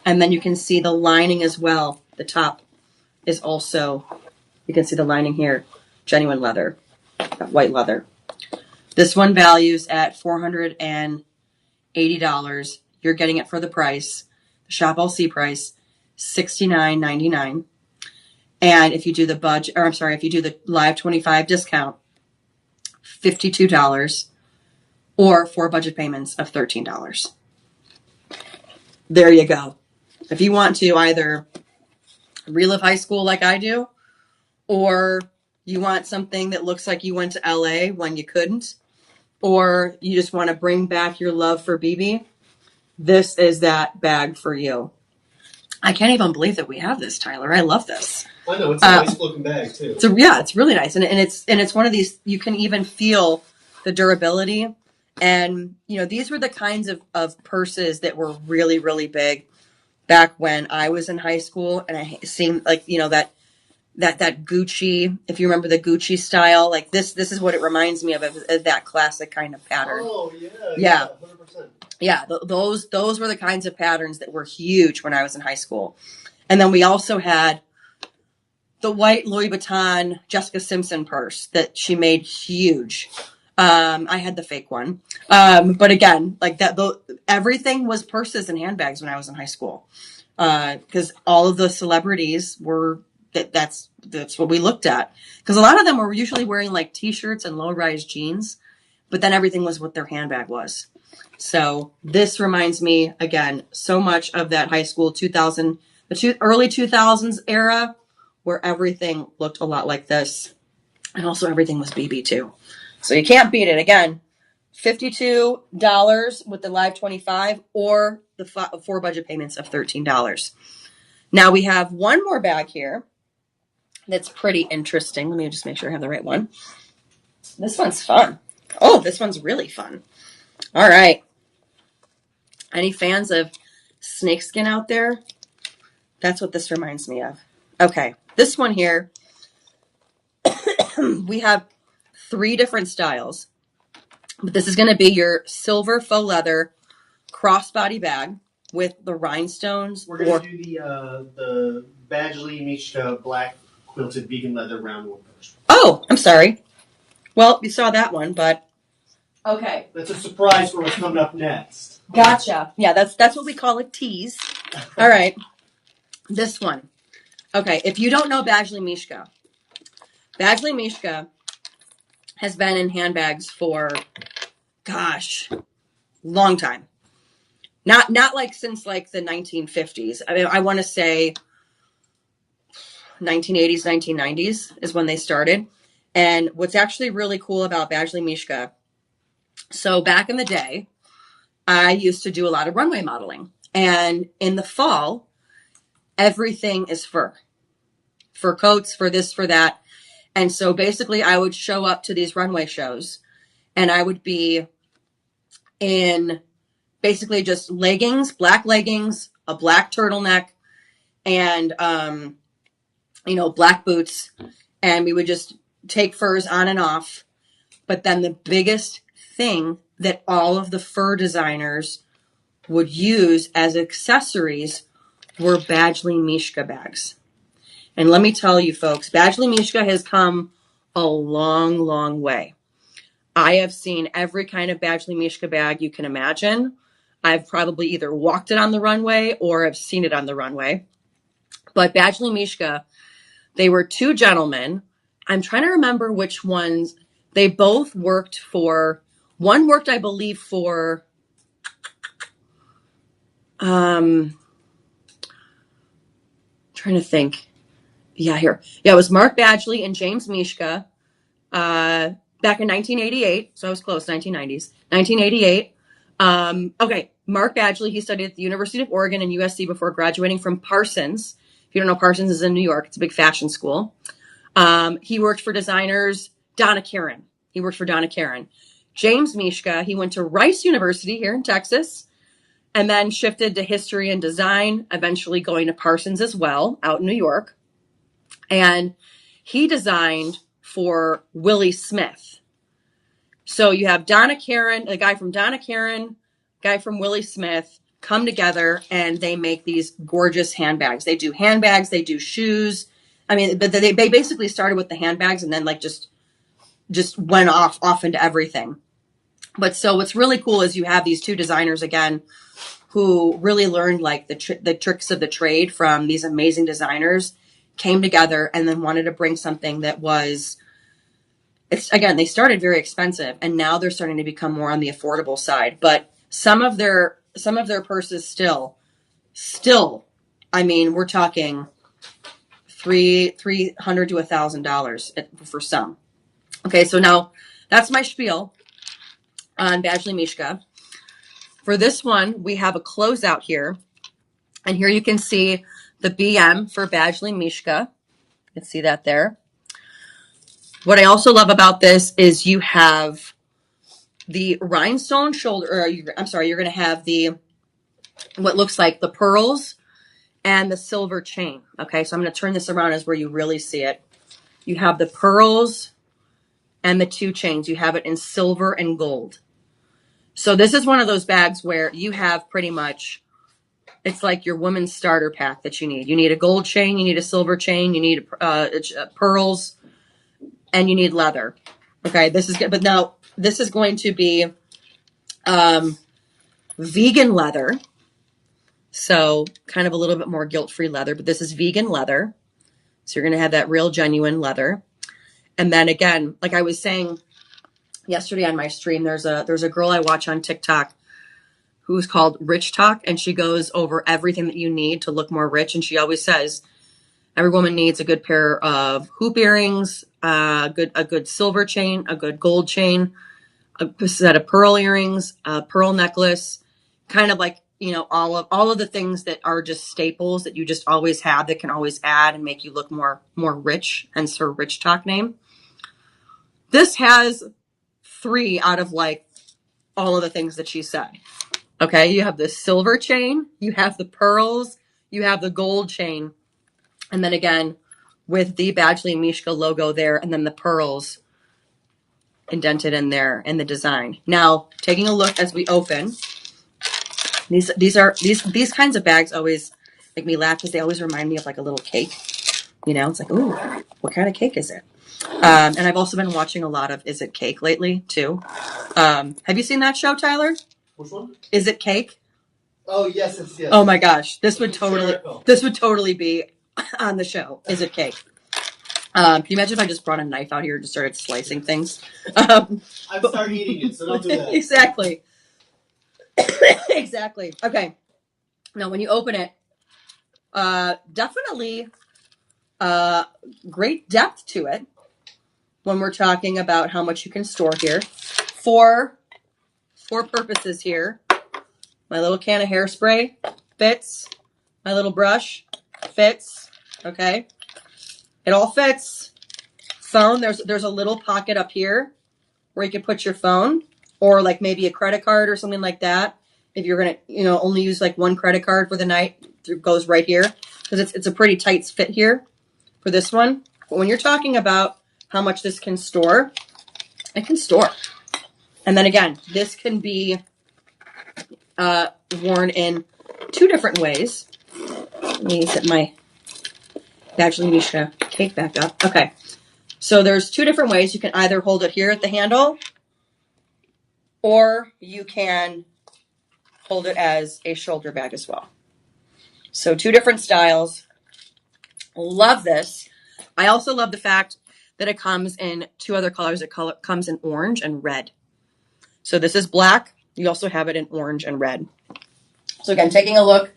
And then you can see the lining as well. The top is also, you can see the lining here, genuine leather, white leather. This one values at $480. You're getting it for the price, the Shop LC price, $69.99. And if you do the if you do the live 25 discount, $52, or 4 budget payments of $13. There you go. If you want to either relive high school like I do, or You want something that looks like you went to LA when you couldn't, or you just want to bring back your love for BB, this is that bag for you. I can't even believe that we have this, Tyler. I love this. I know, it's a nice looking bag too. So yeah, it's really nice, and it's one of these, you can even feel the durability. And these were the kinds of purses that were really, really big back when I was in high school, and I seemed like that Gucci, if you remember the Gucci style, like this is what it reminds me of that classic kind of pattern. Oh yeah, 100%. Yeah, those were the kinds of patterns that were huge when I was in high school. And then we also had the white Louis Vuitton Jessica Simpson purse that she made huge. I had the fake one. But again, like that, everything was purses and handbags when I was in high school. Because all of the celebrities were, that's what we looked at. Because a lot of them were usually wearing like t-shirts and low-rise jeans, but then everything was what their handbag was. So this reminds me, again, so much of that high school early 2000s era, where everything looked a lot like this. And also everything was BB too. So you can't beat it. Again, $52 with the live 25 or the 4 budget payments of $13. Now we have one more bag here that's pretty interesting. Let me just make sure I have the right one. This one's fun. Oh, this one's really fun. All right. Any fans of snakeskin out there? That's what this reminds me of. Okay. This one here, we have 3 different styles. But this is going to be your silver faux leather crossbody bag with the rhinestones. We're going to do the Badgley Mishka black quilted vegan leather round one first. Oh, I'm sorry. Well, you saw that one, but okay. That's a surprise for what's coming up next. Gotcha. Yeah, that's what we call a tease. All right. This one. Okay, if you don't know Badgley Mishka has been in handbags for, gosh, long time. Not like since like the 1950s. I mean, I want to say 1980s, 1990s is when they started. And what's actually really cool about Badgley Mishka, so back in the day, I used to do a lot of runway modeling. And in the fall, everything is fur. Fur coats, for this, for that. And so basically I would show up to these runway shows and I would be in basically just leggings, black leggings, a black turtleneck, and, black boots. And we would just take furs on and off. But then the biggest thing that all of the fur designers would use as accessories were Badgley Mishka bags. And let me tell you, folks, Badgley Mishka has come a long, long way. I have seen every kind of Badgley Mishka bag you can imagine. I've probably either walked it on the runway or have seen it on the runway. But Badgley Mishka, they were 2 gentlemen. I'm trying to remember which ones. They both worked for, one worked, I believe, for, trying to think. Yeah, here. Yeah, it was Mark Badgley and James Mishka back in 1988. So I was close, 1990s. 1988. Okay, Mark Badgley, he studied at the University of Oregon and USC before graduating from Parsons. If you don't know, Parsons is in New York. It's a big fashion school. He worked for designers Donna Karan. He worked for Donna Karan. James Mishka, he went to Rice University here in Texas and then shifted to history and design, eventually going to Parsons as well, out in New York. And he designed for Willie Smith. So you have Donna Karan, a guy from Donna Karan, guy from Willie Smith, come together and they make these gorgeous handbags. They do handbags, they do shoes. I mean, but they basically started with the handbags and then like just went off into everything. But so what's really cool is you have these 2 designers again who really learned like the tricks of the trade from these amazing designers, came together and then wanted to bring something that was, it's again, they started very expensive and now they're starting to become more on the affordable side. But some of their purses still, I mean, we're talking $300 to $1,000 for some. Okay, so now that's my spiel on Badgley Mishka. For this one, we have a closeout here. And here you can see the BM for Badgley Mishka. You can see that there. What I also love about this is you have the rhinestone shoulder, or I'm sorry, you're going to have what looks like the pearls and the silver chain. Okay, so I'm going to turn this around as where you really see it. You have the pearls and the 2 chains. You have it in silver and gold. So this is one of those bags where you have pretty much, it's like your woman's starter pack that you need. You need a gold chain, you need a silver chain, you need pearls, and you need leather. Okay, this is good. But now this is going to be vegan leather. So kind of a little bit more guilt-free leather, but this is vegan leather. So you're going to have that real genuine leather. And then again, like I was saying yesterday on my stream, there's a girl I watch on TikTok who's called Rich Talk, and she goes over everything that you need to look more rich. And she always says every woman needs a good pair of hoop earrings, a good silver chain, a good gold chain, a set of pearl earrings, a pearl necklace, kind of like, you know, all of the things that are just staples that you just always have that can always add and make you look more rich, hence her Rich Talk name. This has 3 out of like all of the things that she said. Okay, you have the silver chain, you have the pearls, you have the gold chain, and then again with the Badgley Mishka logo there, and then the pearls indented in there in the design. Now, taking a look as we open, these kinds of bags always make me laugh because they always remind me of like a little cake. You know, it's like, ooh, what kind of cake is it? And I've also been watching a lot of Is It Cake lately too. Have you seen that show, Tyler? Which one? Is It Cake? Oh yes. Oh my gosh, this would totally be on the show. Is It Cake? Can you imagine if I just brought a knife out here and just started slicing things? I'm start eating it, so don't do that. Exactly. Exactly. Okay. Now, when you open it, definitely great depth to it when we're talking about how much you can store here. For purposes here. My little can of hairspray fits. My little brush fits. Okay. It all fits. Phone, there's a little pocket up here where you can put your phone or like maybe a credit card or something like that. If you're going to, you know, only use like one credit card for the night, it goes right here because it's a pretty tight fit here for this one. But when you're talking about how much this can store, it can store. And then again, this can be worn in 2 different ways. Let me set my Badgley Mishka cake back up. Okay. So there's 2 different ways. You can either hold it here at the handle, or you can hold it as a shoulder bag as well. So 2 different styles. Love this. I also love the fact that it comes in 2 other colors. It comes in orange and red. So this is black. You also have it in orange and red. So again, taking a look,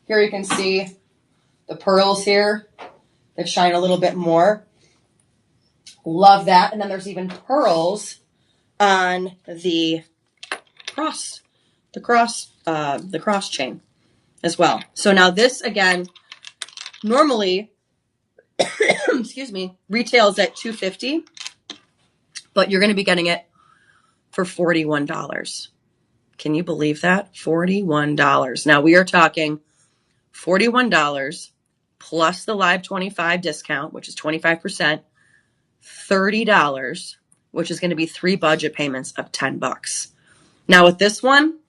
here you can see the pearls here that shine a little bit more. Love that. And then there's even pearls on the cross chain as well. So now this again, normally, excuse me, retails at $250, but you're going to be getting it for $41. Can you believe that? $41. Now we are talking $41 plus the Live 25 discount, which is 25%, $30, which is going to be 3 budget payments of $10. Now with this one,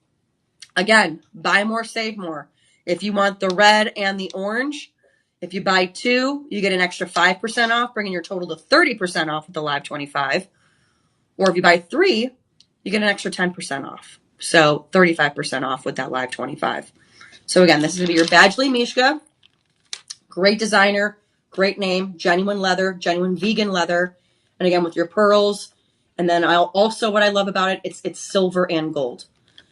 again, buy more, save more. If you want the red and the orange, if you buy 2, you get an extra 5% off, bringing your total to 30% off with the Live 25. Or if you buy 3, you get an extra 10% off. So 35% off with that Live 25. So again, this is going to be your Badgley Mishka. Great designer, great name, genuine leather, genuine vegan leather. And again, with your pearls. And then what I love about it, it's silver and gold.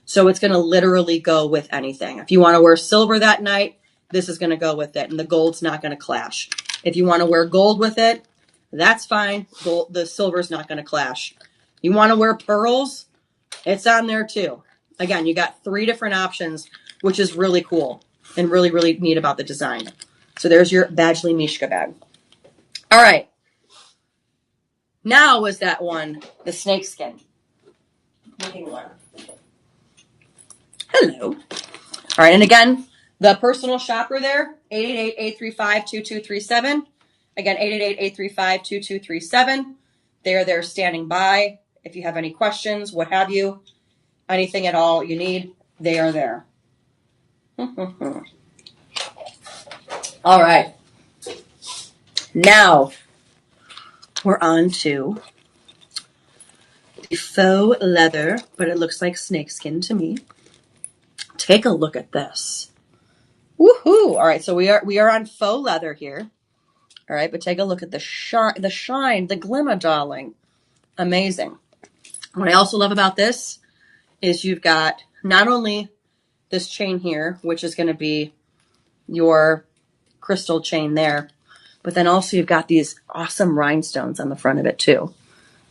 So it's going to literally go with anything. If you want to wear silver that night, this is going to go with it. And the gold's not going to clash. If you want to wear gold with it, that's fine. Gold, the silver's not going to clash. You want to wear pearls, it's on there too. Again, you got 3 different options, which is really cool and really, really neat about the design. So there's your Badgley Mishka bag. All right. Now was that one, the snakeskin. Looking one. Hello. All right, and again, the personal shopper there, 888-835-2237. Again, 888-835-2237. They're there standing by. If you have any questions, what have you, anything at all you need, they are there. All right. Now, we're on to the faux leather, but it looks like snakeskin to me. Take a look at this. Woohoo! All right, so we are on faux leather here. All right, but take a look at the shine, the glimmer, darling. Amazing. What I also love about this is you've got not only this chain here, which is going to be your crystal chain there, but then also you've got these awesome rhinestones on the front of it too.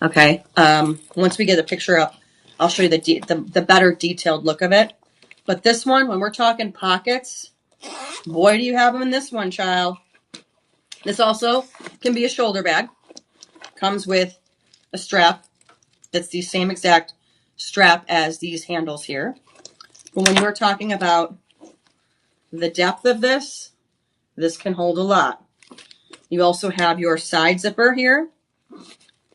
Okay. Once we get the picture up, I'll show you the better detailed look of it. But this one, when we're talking pockets, boy, do you have them in this one, child. This also can be a shoulder bag. Comes with a strap that's the same exact strap as these handles here. But when you're talking about the depth of this can hold a lot. You also have your side zipper here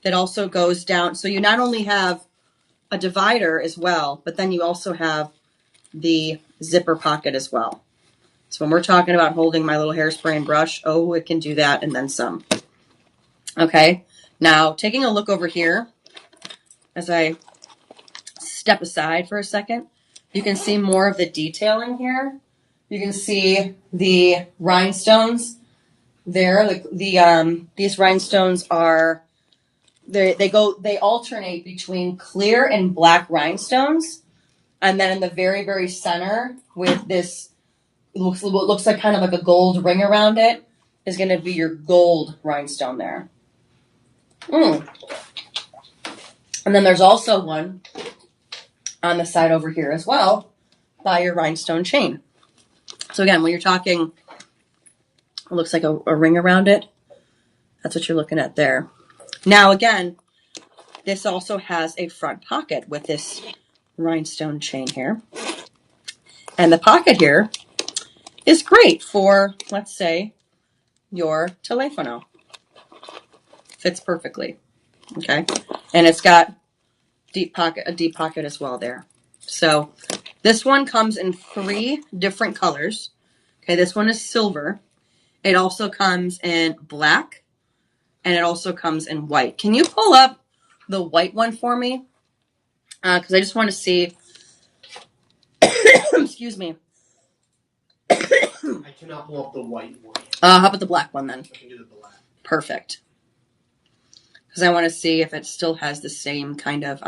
that also goes down. So you not only have a divider as well, but then you also have the zipper pocket as well. So when we're talking about holding my little hairspray and brush, oh, it can do that and then some. Okay, now taking a look over here, as I step aside for a second, you can see more of the detailing here. You can see the rhinestones there. These rhinestones are, they alternate between clear and black rhinestones. And then in the very, very center with this, what looks like kind of like a gold ring around it, is going to be your gold rhinestone there. And then there's also one on the side over here as well by your rhinestone chain. So again, when you're talking, it looks like a ring around it. That's what you're looking at there. Now again, this also has a front pocket with this rhinestone chain here. And the pocket here is great for, let's say, your telephono. Fits perfectly. Okay. And it's got a deep pocket as well there. So this one comes in 3 different colors. Okay, this one is silver. It also comes in black, and it also comes in white. Can you pull up the white one for me? Because I just want to see. Excuse me. I cannot pull up the white one. How about the black one then? I can do the black. Perfect. Because I want to see if it still has the same kind of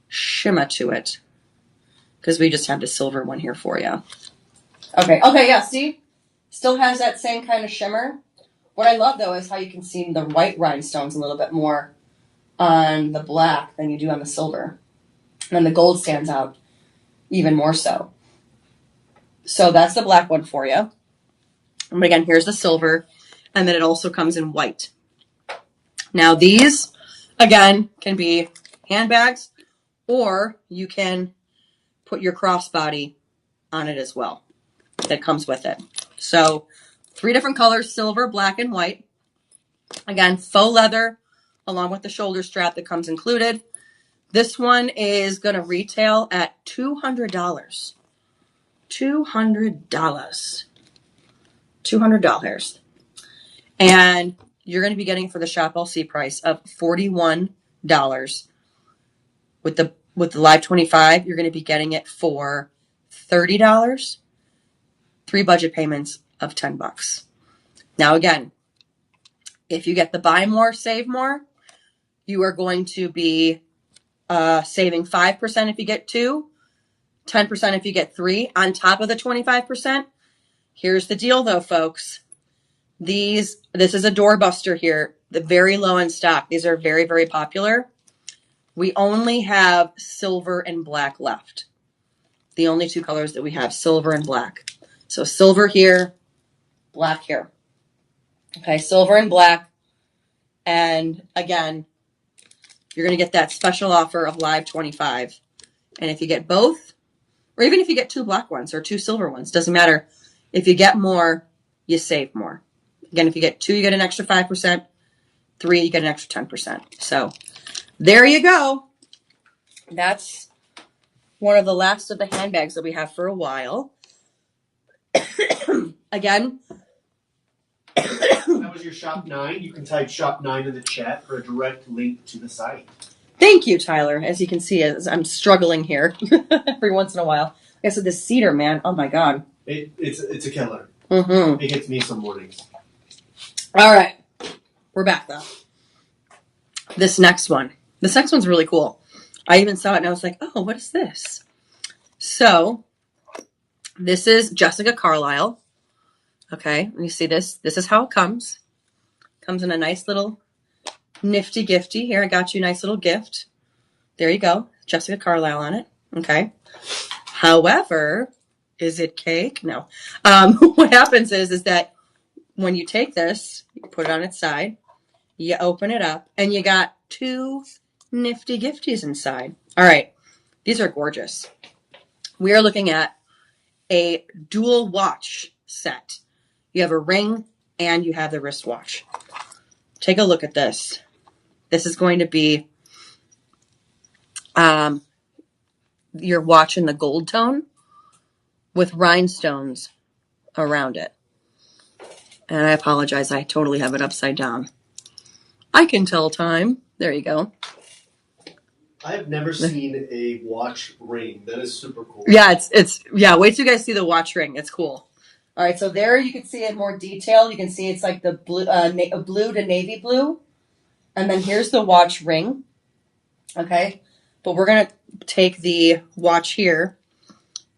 shimmer to it. Because we just have the silver one here for you. Okay, yeah, see? Still has that same kind of shimmer. What I love, though, is how you can see the white rhinestones a little bit more on the black than you do on the silver. And then the gold stands out even more so. So that's the black one for you. But again, here's the silver. And then it also comes in white. Now these, again, can be handbags, or you can put your crossbody on it as well. That comes with it. So 3 different colors, silver, black, and white. Again, faux leather along with the shoulder strap that comes included. This one is going to retail at $200. $200. And you're going to be getting it for the Shop LC price of $41. With the Live 25, you're going to be getting it for $30. 3 budget payments of $10. Now again, if you get the buy more, save more, you are going to be saving 5% if you get 2, 10% if you get 3 on top of the 25%. Here's the deal though, folks. This is a doorbuster here. The very low in stock. These are very, very popular. We only have silver and black left. The only two colors that we have, silver and black. So silver here, black here. Okay, silver and black. And again, you're going to get that special offer of Live 25. And if you get both, or even if you get two black ones or two silver ones, doesn't matter. If you get more, you save more. Again, if you get two, you get an extra 5%. Three, you get an extra 10%. So there you go. That's one of the last of the handbags that we have for a while. Again, that was your shop 9. You can type shop 9 in the chat for a direct link to the site. Thank you, Tyler. As you can see, as I'm struggling here every once in a while. Like I said, this cedar, man. Oh my God. It's a killer. Mm-hmm. It hits me some mornings. All right. We're back though. This next one's really cool. I even saw it and I was like, oh, what is this? So this is Jessica Carlisle. Okay, you see this? This is how it comes. Comes in a nice little nifty gifty. Here, I got you a nice little gift. There you go. Jessica Carlisle on it. Okay. However, is it cake? No. What happens is that when you take this, you put it on its side, you open it up, and you got two nifty gifties inside. All right. These are gorgeous. We are looking at a dual watch set. You have a ring and you have the wristwatch. Take a look at this. This is going to be your watch in the gold tone with rhinestones around it. And I apologize, I totally have it upside down. I can tell time. There you go. I have never seen a watch ring. That is super cool. Yeah, yeah, wait till you guys see the watch ring. It's cool. All right, so there you can see it more detailed. You can see it's like the blue, blue to navy blue. And then here's the watch ring. Okay, but we're going to take the watch here.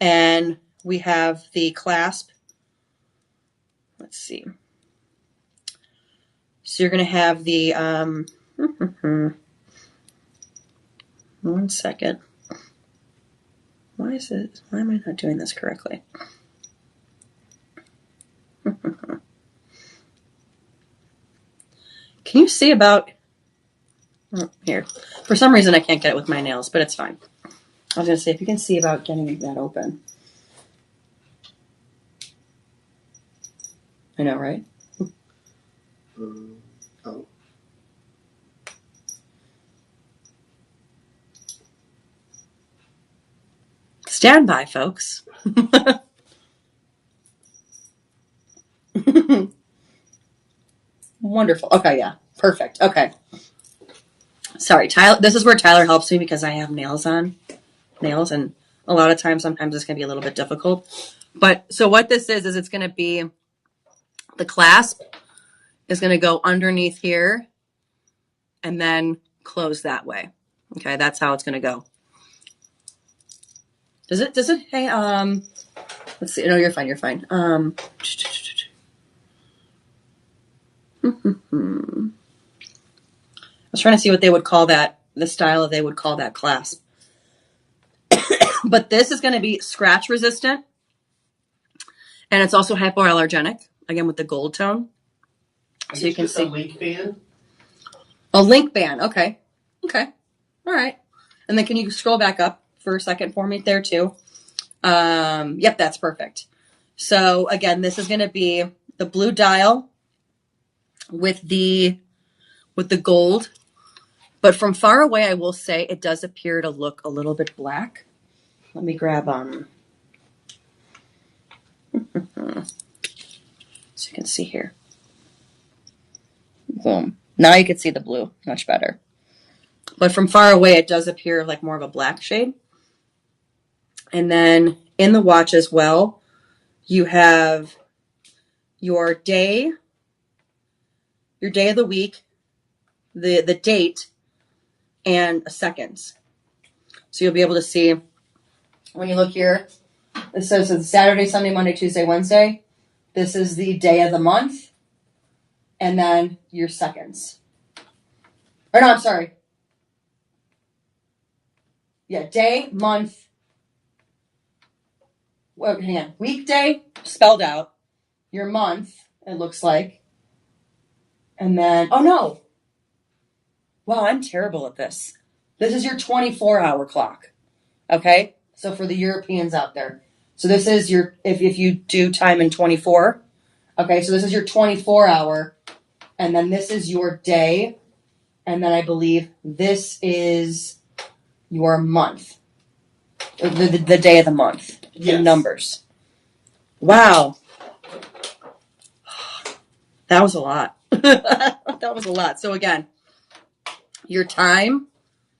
And we have the clasp. Let's see. So you're going to have the... one second. Why am I not doing this correctly? Can you see about... Oh, here. For some reason, I can't get it with my nails, but it's fine. I was going to say, if you can see about getting that open. I know, right? Oh. Stand by, folks. Wonderful. Okay, yeah. Perfect. Okay. Sorry, Tyler. This is where Tyler helps me because I have nails, and a lot of times, sometimes it's going to be a little bit difficult. But so what this is it's going to be the clasp is going to go underneath here and then close that way. Okay, that's how it's going to go. Does it, hey, let's see. No, you're fine. I was trying to see what they would call that, the style they would call that clasp. But this is going to be scratch resistant. And it's also hypoallergenic, again, with the gold tone. So you can see. A link band? A link band. Okay. All right. And then can you scroll back up for a second for me there too? Yep, that's perfect. So again, this is going to be the blue dial with the gold. But from far away, I will say it does appear to look a little bit black. Let me grab so you can see here. Boom. Now you can see the blue much better. But from far away, it does appear like more of a black shade. And then in the watch as well, you have your day of the week, the date, and seconds. So you'll be able to see when you look here, it says it's Saturday, Sunday, Monday, Tuesday, Wednesday. This is the day of the month. and then your seconds. Or no, I'm sorry. Yeah, day, month. Well, hang on. Weekday, spelled out. Your month, it looks like. And then, oh no. Wow, I'm terrible at this. This is your 24-hour clock. Okay? So for the Europeans out there. So this is your, if you do time in 24. Okay, so this is your 24-hour. And then this is your day. And then I believe this is your month. The day of the month. Yes. The numbers. Wow. That was a lot. That was a lot. So again, your time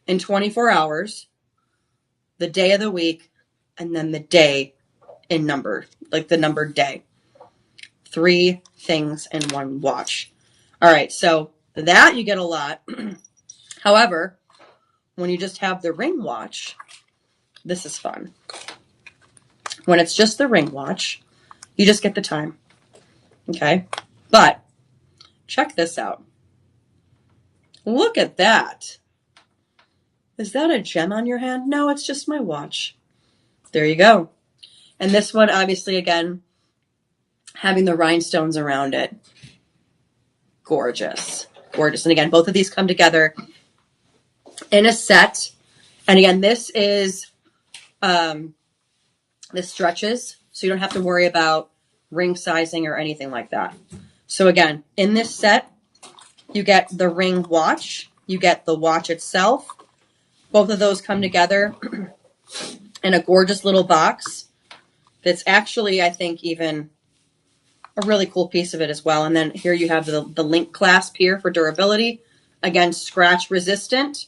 in 24 hours, the day of the week, and then the day in number, like the numbered day. 3 things in one watch. All right, so that you get a lot. However, when you just have the ring watch, this is fun. When it's just the ring watch, you just get the time. Okay? But check this out. Look at that. Is that a gem on your hand? No, it's just my watch. There you go. And this one, obviously, again, having the rhinestones around it. Gorgeous. Gorgeous. And again, both of these come together in a set. And again, this is, this stretches, so you don't have to worry about ring sizing or anything like that. So again, in this set, you get the ring watch, you get the watch itself. Both of those come together in a gorgeous little box. That's actually, I think, even a really cool piece of it as well. And then here you have the link clasp here for durability. Again, scratch resistant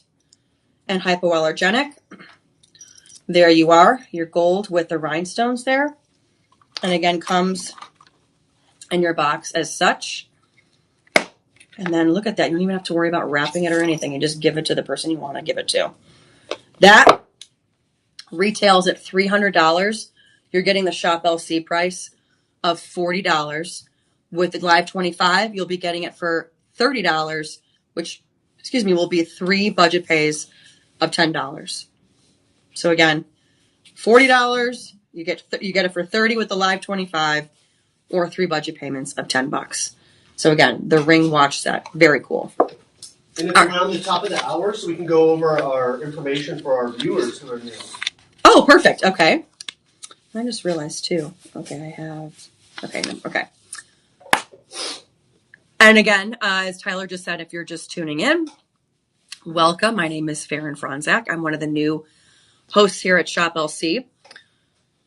and hypoallergenic. There you are, your gold with the rhinestones there. And again, comes in your box as such. And then look at that. You don't even have to worry about wrapping it or anything. You just give it to the person you want to give it to. That retails at $300. You're getting the Shop LC price of $40. With the Live 25, you'll be getting it for $30, which, will be 3 budget pays of $10. So again, $40, you get it for $30 with the Live 25, or 3 budget payments of $10. So again, the ring watch set, very cool. And it's around the top of the hour, so we can go over our information for our viewers who are new. Oh, perfect. Okay. I just realized too. Okay, I have. Okay. And again, as Tyler just said, if you're just tuning in, welcome. My name is Faran Franzak. I'm one of the new hosts here at Shop LC.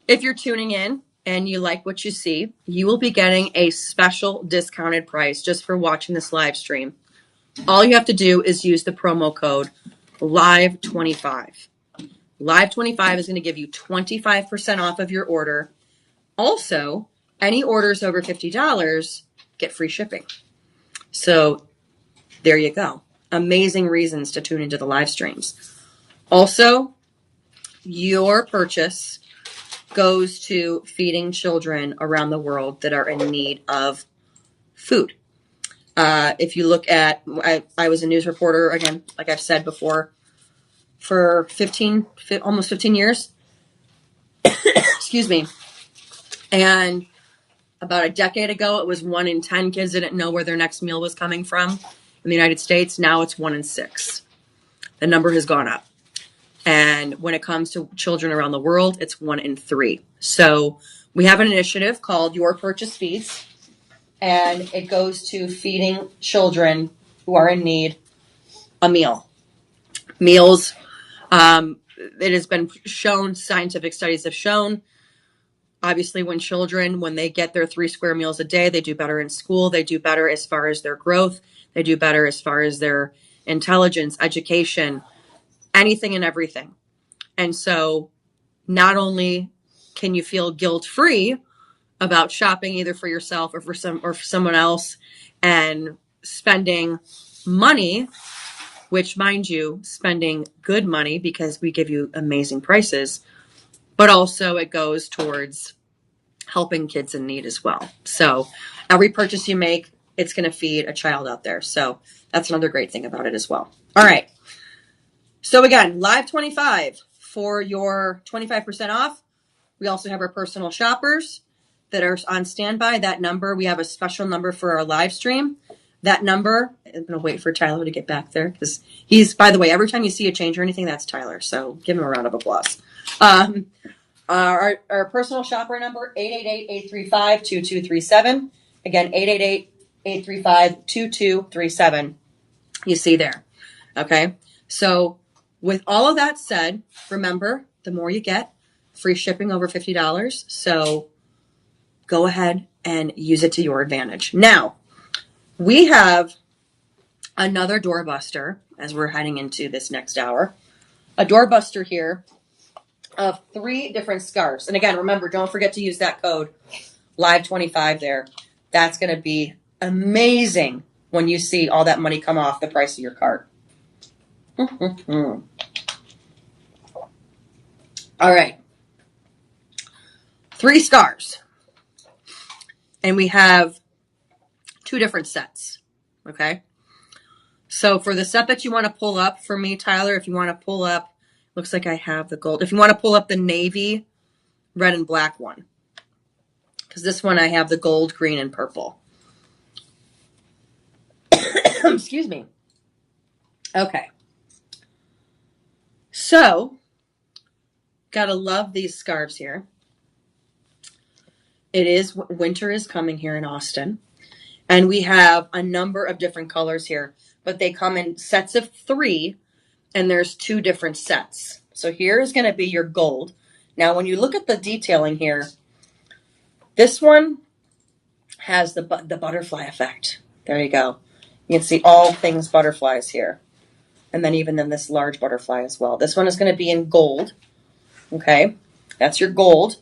If you're tuning in and you like what you see, you will be getting a special discounted price just for watching this live stream. All you have to do is use the promo code LIVE25. Live25 is going to give you 25% off of your order. Also, any orders over $50 get free shipping. So there you go. Amazing reasons to tune into the live streams. Also, your purchase goes to feeding children around the world that are in need of food. If you look at, I was a news reporter, again, like I've said before, for almost 15 years. Excuse me. And about a decade ago, it was 1 in 10 kids didn't know where their next meal was coming from in the United States. Now it's 1 in 6. The number has gone up. And when it comes to children around the world, it's 1 in 3. So we have an initiative called Your Purchase Feeds, and it goes to feeding children who are in need a meal. Meals, it has been shown, scientific studies have shown, obviously when they get their 3 square meals a day, they do better in school, they do better as far as their growth, they do better as far as their intelligence, education, anything and everything. And so not only can you feel guilt-free about shopping either for yourself or for someone else and spending money, which, mind you, spending good money because we give you amazing prices, but also it goes towards helping kids in need as well. So every purchase you make it's going to feed a child out there. So that's another great thing about it as well. All right. So again, live 25 for your 25% off. We also have our personal shoppers that are on standby. That number, we have a special number for our live stream. That number, I'm going to wait for Tyler to get back there because he's, by the way, every time you see a change or anything, that's Tyler. So give him a round of applause. Our personal shopper number, 888-835-2237. Again, 888-835-2237. You see there. Okay. So with all of that said, remember, the more you get, free shipping over $50. So go ahead and use it to your advantage. Now, we have another doorbuster as we're heading into this next hour. A doorbuster here of 3 different scarves. And again, remember, don't forget to use that code LIVE25 there. That's going to be amazing when you see all that money come off the price of your cart. All right. 3 scarves. And we have 2 different sets. Okay. So for the set that you want to pull up for me, Tyler, if you want to pull up, looks like I have the gold. If you want to pull up the navy, red, and black one. Because this one I have the gold, green, and purple. Excuse me. Okay. So, gotta love these scarves here. Winter is coming here in Austin. And we have a number of different colors here. But they come in sets of 3. And there's 2 different sets. So here's going to be your gold. Now, when you look at the detailing here, this one has the butterfly effect. There you go. You can see all things butterflies here. And then even in this large butterfly as well. This one is going to be in gold. Okay. That's your gold.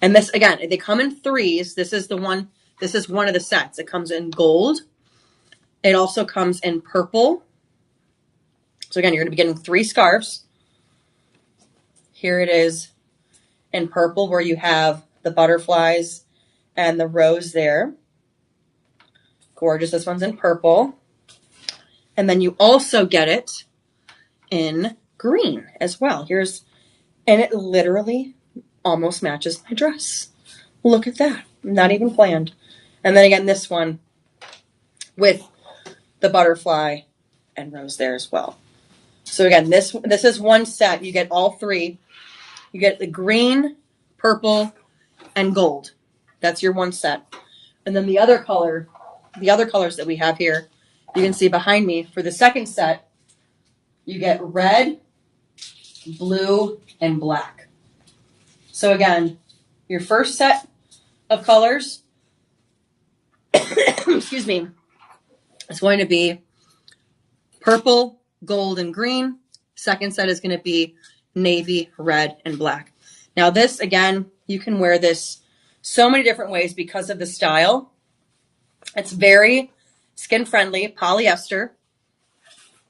And this, again, they come in 3s. This is one of the sets. It comes in gold. It also comes in purple. So again, you're going to be getting 3 scarves. Here it is in purple where you have the butterflies and the rose there. Gorgeous. This one's in purple. And then you also get it in green as well. And it literally almost matches my dress. Look at that. Not even planned. And then again, this one with the butterfly and rose there as well. So again, this is one set. You get all 3. You get the green, purple, and gold. That's your one set. And then the other colors that we have here, you can see behind me for the second set, you get red, blue, and black. So again, your first set of colors, excuse me, is going to be purple, gold, and green. Second set is going to be navy, red, and black. Now this, again, you can wear this so many different ways because of the style. It's very skin-friendly, polyester.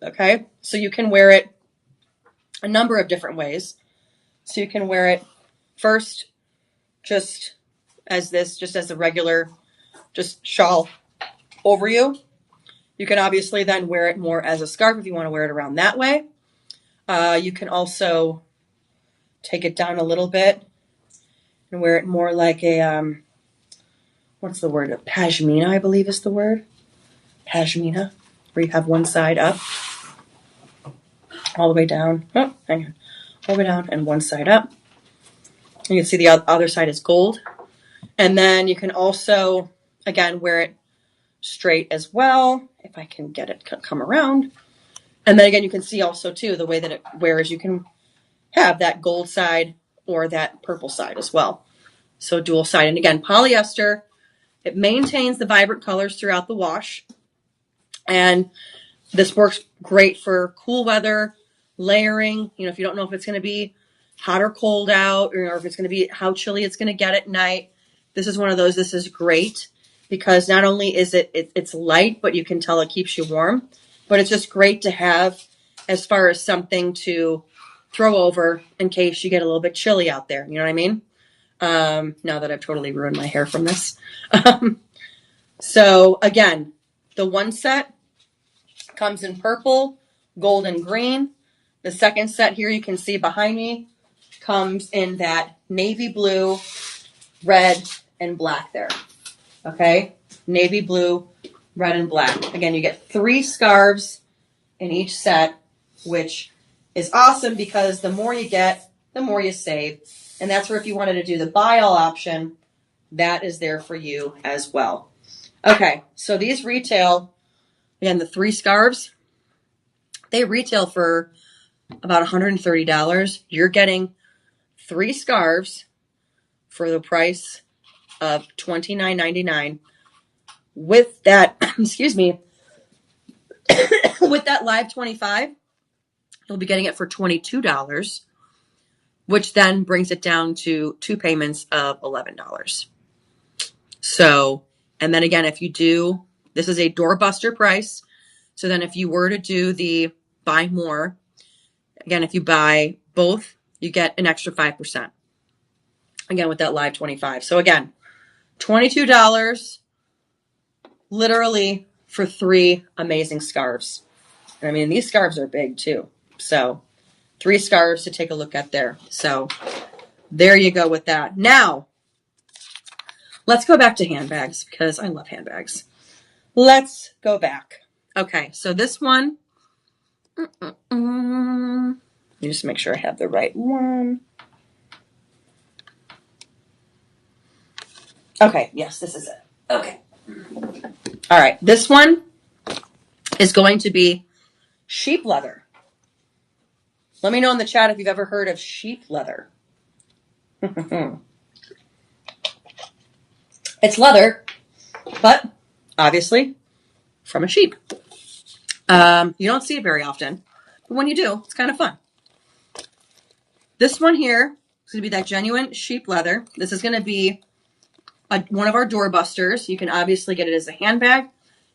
Okay, so you can wear it a number of different ways. So you can wear it first just as a regular, just shawl over you. You can obviously then wear it more as a scarf if you want to wear it around that way. You can also take it down a little bit and wear it more like a, what's the word? A pashmina, I believe is the word. Pashmina, where you have one side up, all the way down. Oh, hang on. All the way down and one side up. You can see the other side is gold. And then you can also, again, wear it straight as well. If I can get it come around. And then again, you can see also too, the way that it wears, you can have that gold side or that purple side as well. So dual side. And again, polyester, it maintains the vibrant colors throughout the wash. And this works great for cool weather, layering. You know, if you don't know if it's going to be hot or cold out, or if it's going to be how chilly it's going to get at night. This is one of those. This is great because not only is it's light, but you can tell it keeps you warm. But it's just great to have as far as something to throw over in case you get a little bit chilly out there. You know what I mean? Now that I've totally ruined my hair from this. So again, The one set comes in purple, gold, and green. The second set here you can see behind me comes in that navy blue, red, and black there. Okay? Navy blue, red, and black. Again, you get 3 scarves in each set, which is awesome because the more you get, the more you save. And that's where if you wanted to do the buy all option, that is there for you as well. Okay, so these retail, again, the 3 scarves, they retail for about $130. You're getting 3 scarves for the price of $29.99 with that, excuse me, with that live 25, you'll be getting it for $22, which then brings it down to 2 payments of $11. So, and then again, if you do, this is a doorbuster price. So then if you were to do the buy more, again, if you buy both, you get an extra 5%. Again, with that live 25. So again, $22 literally for 3 amazing scarves. I mean, these scarves are big too. So 3 scarves to take a look at there. So there you go with that. Now, let's go back to handbags because I love handbags. Let's go back. Okay, so this one, let me just make sure I have the right one. Okay, yes, this is it. Okay. All right, this one is going to be sheep leather. Let me know in the chat if you've ever heard of sheep leather. It's leather, but obviously from a sheep. You don't see it very often, but when you do, it's kind of fun. This one here is going to be that genuine sheep leather. This is going to be one of our doorbusters. You can obviously get it as a handbag.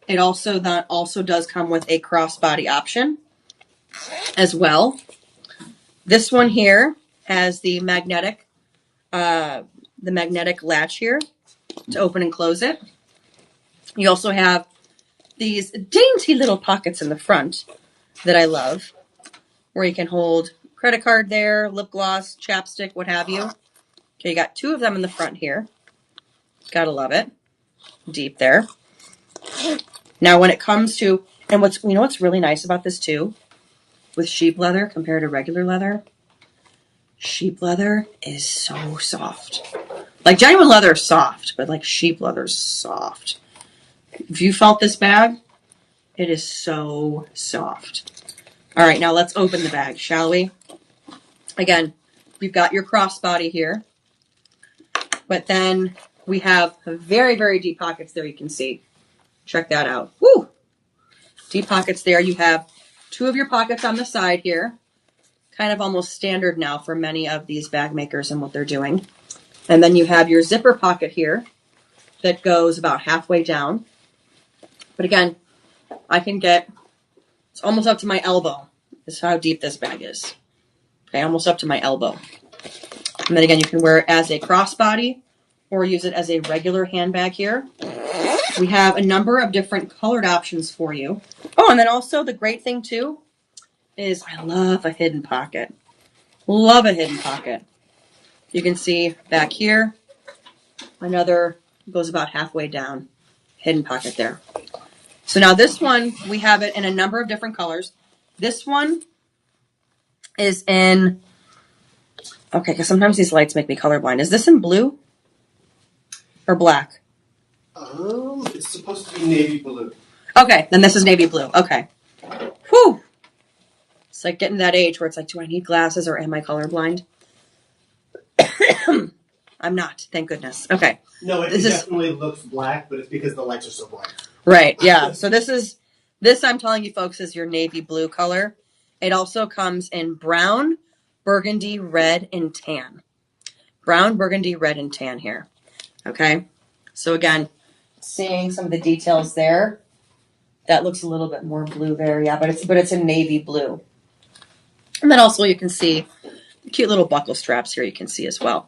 It also does come with a crossbody option as well. This one here has the magnetic latch here to open and close it. You also have these dainty little pockets in the front that I love, where you can hold credit card there, lip gloss, chapstick, what have you. Okay, you got 2 of them in the front here. Gotta love it. Deep there. Now when it comes to, and what's really nice about this too, with sheep leather compared to regular leather, sheep leather is so soft. Like genuine leather is soft, but like sheep leather is soft. If you felt this bag, it is so soft. All right, now let's open the bag, shall we? Again, we've got your crossbody here, but then we have very, very deep pockets there, you can see. Check that out. Woo! Deep pockets there. You have 2 of your pockets on the side here. Kind of almost standard now for many of these bag makers and what they're doing. And then you have your zipper pocket here that goes about halfway down. But again, it's almost up to my elbow. This is how deep this bag is. Okay, almost up to my elbow. And then again, you can wear it as a crossbody or use it as a regular handbag here. We have a number of different colored options for you. Oh, and then also the great thing too is I love a hidden pocket. Love a hidden pocket. You can see back here, another goes about halfway down. Hidden pocket there. So now this one, we have it in a number of different colors. This one is in, okay, because sometimes these lights make me colorblind. Is this in blue or black? It's supposed to be navy blue. Okay, then this is navy blue. Okay. Whew. It's like getting to that age where it's like, do I need glasses or am I colorblind? I'm not, thank goodness. Okay. No, it definitely looks black, but it's because the lights are so bright. Right, yeah. So this I'm telling you folks is your navy blue color. It also comes in brown, burgundy, red, and tan. Brown, burgundy, red, and tan here. Okay. So again, seeing some of the details there. That looks a little bit more blue there, yeah, but it's a navy blue. And then also you can see cute little buckle straps here you can see as well.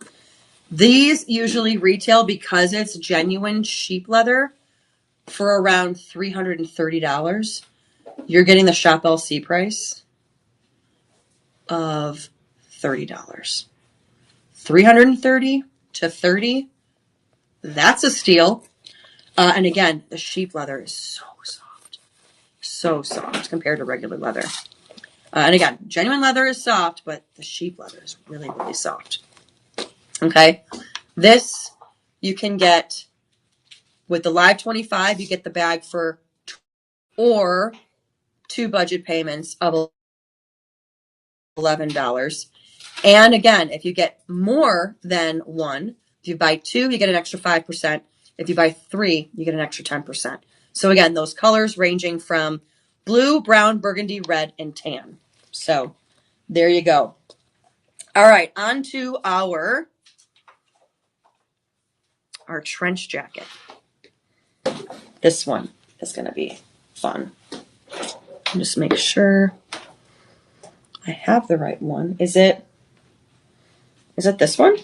These usually retail because it's genuine sheep leather for around $330, you're getting the Shop LC price of $30. 330 to 30, that's a steal. And again, the sheep leather is so soft compared to regular leather. And again, genuine leather is soft, but the sheep leather is really, really soft. Okay. This you can get with the Live 25, you get the bag for or 2 budget payments of $11. And again, if you get more than one, if you buy 2, you get an extra 5%. If you buy 3, you get an extra 10%. So again, those colors ranging from blue, brown, burgundy, red, and tan. So there you go. All right, on to our trench jacket. This one is going to be fun. Just make sure I have the right one. Is it this one?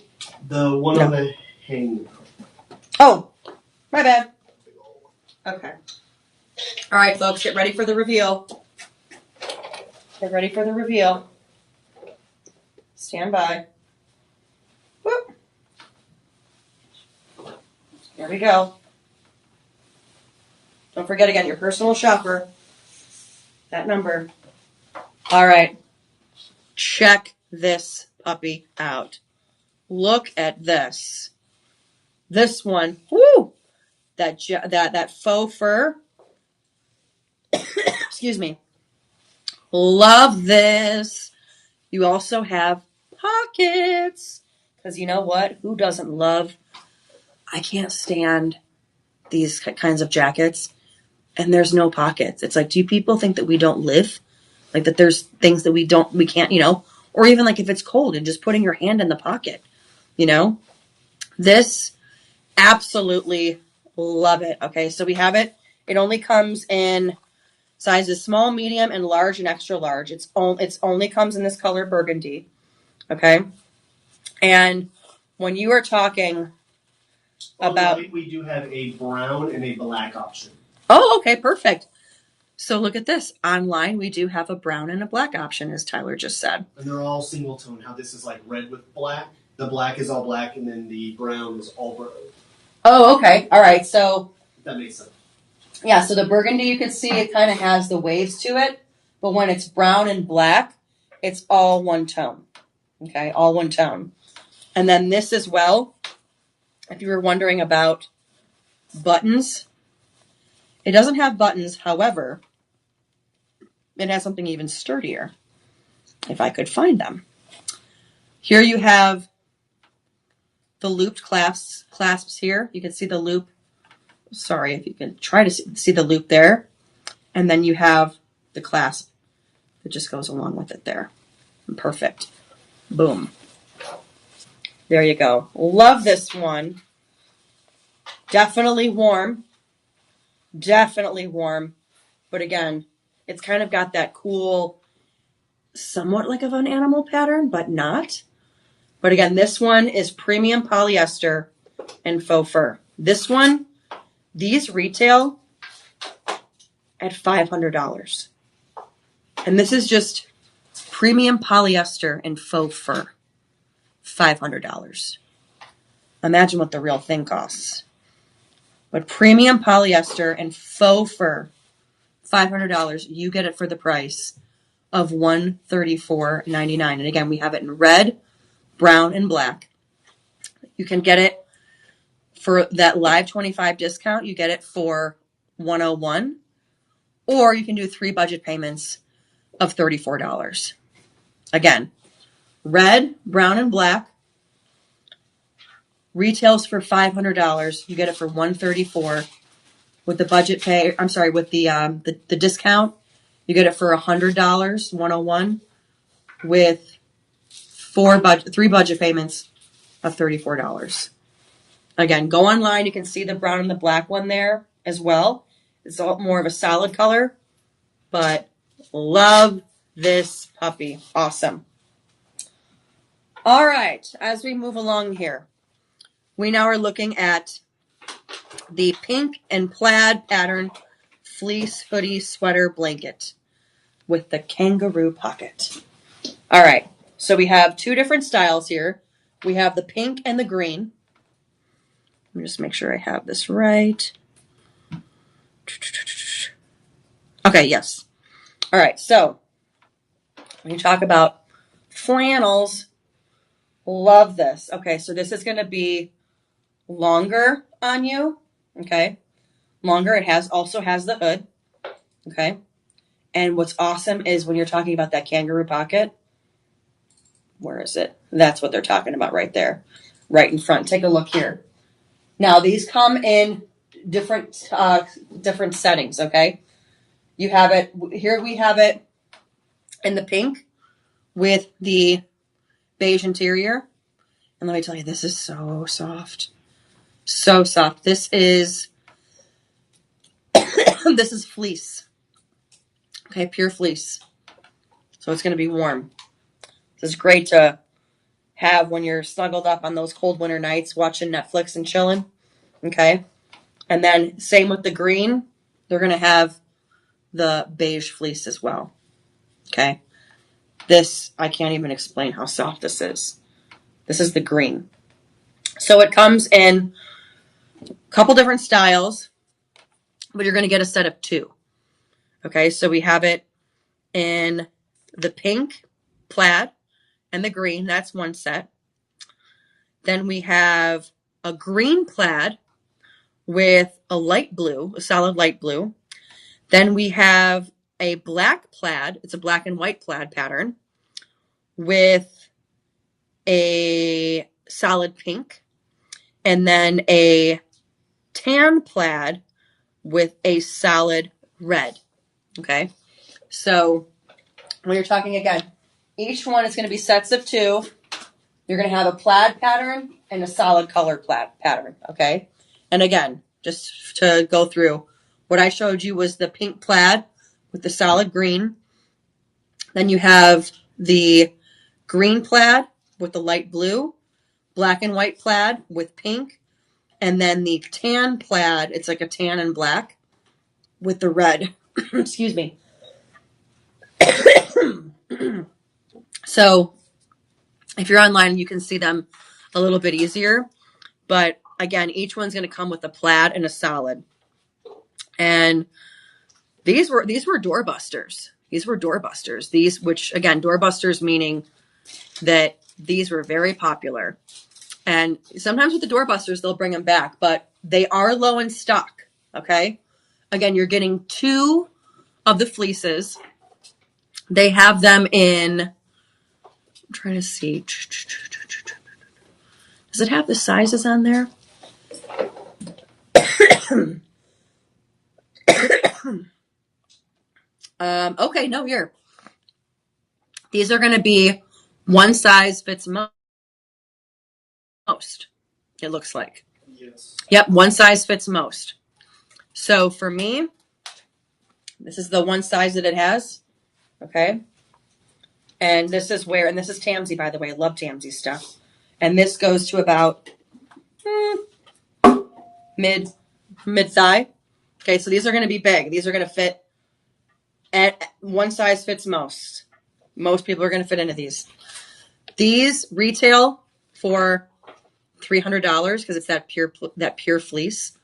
The one on the hang. Oh, my bad. Okay. All right, folks, get ready for the reveal. Get ready for the reveal. Stand by. Whoop. Here we go. Don't forget again, your personal shopper. That number. All right. Check this puppy out. Look at this. This one. Woo! That faux fur. Excuse me. Love this. You also have pockets. Because you know what? Who doesn't love? I can't stand these kinds of jackets. And there's no pockets. It's like, do people think that we don't live? Like that there's things that we can't, or even like if it's cold and just putting your hand in the pocket, This, absolutely love it. Okay, so we have it. It only comes in sizes small, medium, and large and extra large. It's only comes in this color burgundy. Okay, and when you are talking about, we do have a brown and a black option. Oh, okay, perfect. So look at this. Online, we do have a brown and a black option, as Tyler just said. And they're all single tone. How this is like red with black. The black is all black, and then the brown is all brown. Oh, okay. All right. So that makes sense. Yeah. So the burgundy, you can see it kind of has the waves to it, but when it's brown and black, it's all one tone. Okay, all one tone. And then this as well. If you were wondering about buttons, it doesn't have buttons. However, it has something even sturdier. If I could find them. Here you have the looped clasps here. You can see the loop. Sorry, if you can try to see the loop there. And then you have the clasp that just goes along with it there. Perfect. Boom. There you go. Love this one. Definitely warm. Definitely warm. But again, it's kind of got that cool, somewhat like of an animal pattern, but not. But again, this one is premium polyester and faux fur. This one, these retail at $500. And this is just premium polyester and faux fur. $500. Imagine what the real thing costs. But premium polyester and faux fur, $500. You get it for the price of $134.99. And again, we have it in red, brown, and black. You can get it for that Live 25 discount. You get it for $101, or you can do 3 budget payments of $34. Again, red, brown, and black retails for $500. You get it for $134. With the budget pay, I'm sorry, with the discount, you get it for $100, $101, with 3 budget payments of $34. Again, go online. You can see the brown and the black one there as well. It's all more of a solid color, but love this puppy. Awesome. All right, as we move along here, we now are looking at the pink and plaid pattern fleece hoodie sweater blanket with the kangaroo pocket. All right, so we have two different styles here. We have the pink and the green. Let me just make sure I have this right. Okay, yes. All right, so when you talk about flannels, love this. Okay, so this is going to be longer on you. Okay, longer. It also has the hood. Okay, and what's awesome is when you're talking about that kangaroo pocket. Where is it? That's what they're talking about right there, right in front. Take a look here. Now these come in different settings. Okay, you have it here. We have it in the pink with the beige interior. And let me tell you, this is so soft. So soft. This is this is fleece. Okay, pure fleece. So it's going to be warm. This is great to have when you're snuggled up on those cold winter nights watching Netflix and chilling. Okay. And then same with the green. They're going to have the beige fleece as well. Okay. This, I can't even explain how soft this is. This is the green. So it comes in a couple different styles, but you're going to get a set of two. Okay, so we have it in the pink plaid and the green. That's one set. Then we have a green plaid with a light blue, a solid light blue. Then we have a black plaid. It's a black and white plaid pattern with a solid pink. And then a tan plaid with a solid red. Okay, so when you're talking again, each one is going to be sets of two. You're going to have a plaid pattern and a solid color plaid pattern. Okay, and again, just to go through, what I showed you was the pink plaid with the solid green. Then you have the green plaid with the light blue, black and white plaid with pink, and then the tan plaid, it's like a tan and black with the red. Excuse me. So if you're online, you can see them a little bit easier. But again, each one's going to come with a plaid and a solid. And these were doorbusters. These were doorbusters. These, which again, doorbusters meaning that these were very popular. And sometimes with the doorbusters, they'll bring them back, but they are low in stock. Okay. Again, you're getting two of the fleeces. They have them in, I'm trying to see. Does it have the sizes on there? Okay, no, here. These are going to be one size fits most, it looks like. Yes. Yep, one size fits most. So for me, this is the one size that it has. Okay. And this is where, and this is Tamsy, by the way. I love Tamsy stuff. And this goes to about mid thigh. Okay, so these are going to be big. These are going to fit at one size fits most. Most people are going to fit into these. These retail for $300 because it's that pure fleece.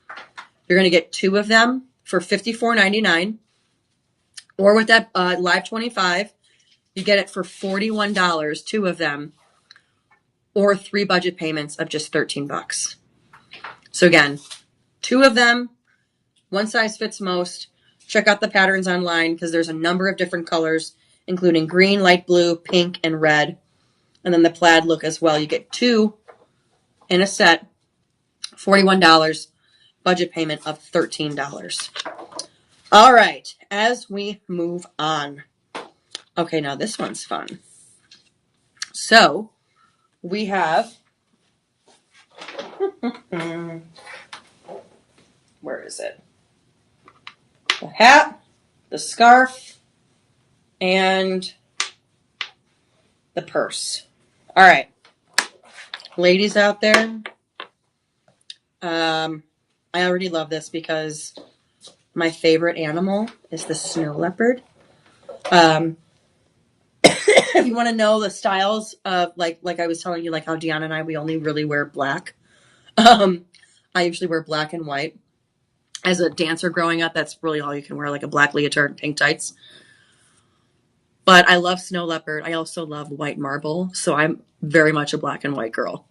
You're going to get two of them for $54.99. Or with that Live 25, you get it for $41, two of them, or 3 budget payments of just $13. So again, two of them, one size fits most. Check out the patterns online because there's a number of different colors, including green, light blue, pink, and red. And then the plaid look as well. You get two in a set, $41, budget payment of $13. All right, as we move on. Okay, now this one's fun. So we have, where is it? The hat, the scarf, and the purse. All right, ladies out there, I already love this because my favorite animal is the snow leopard. If you want to know the styles of like I was telling you, like how Deanna and I, we only really wear black. I usually wear black and white. As a dancer growing up, that's really all you can wear, like a black leotard and pink tights. But I love snow leopard. I also love white marble. So I'm very much a black and white girl.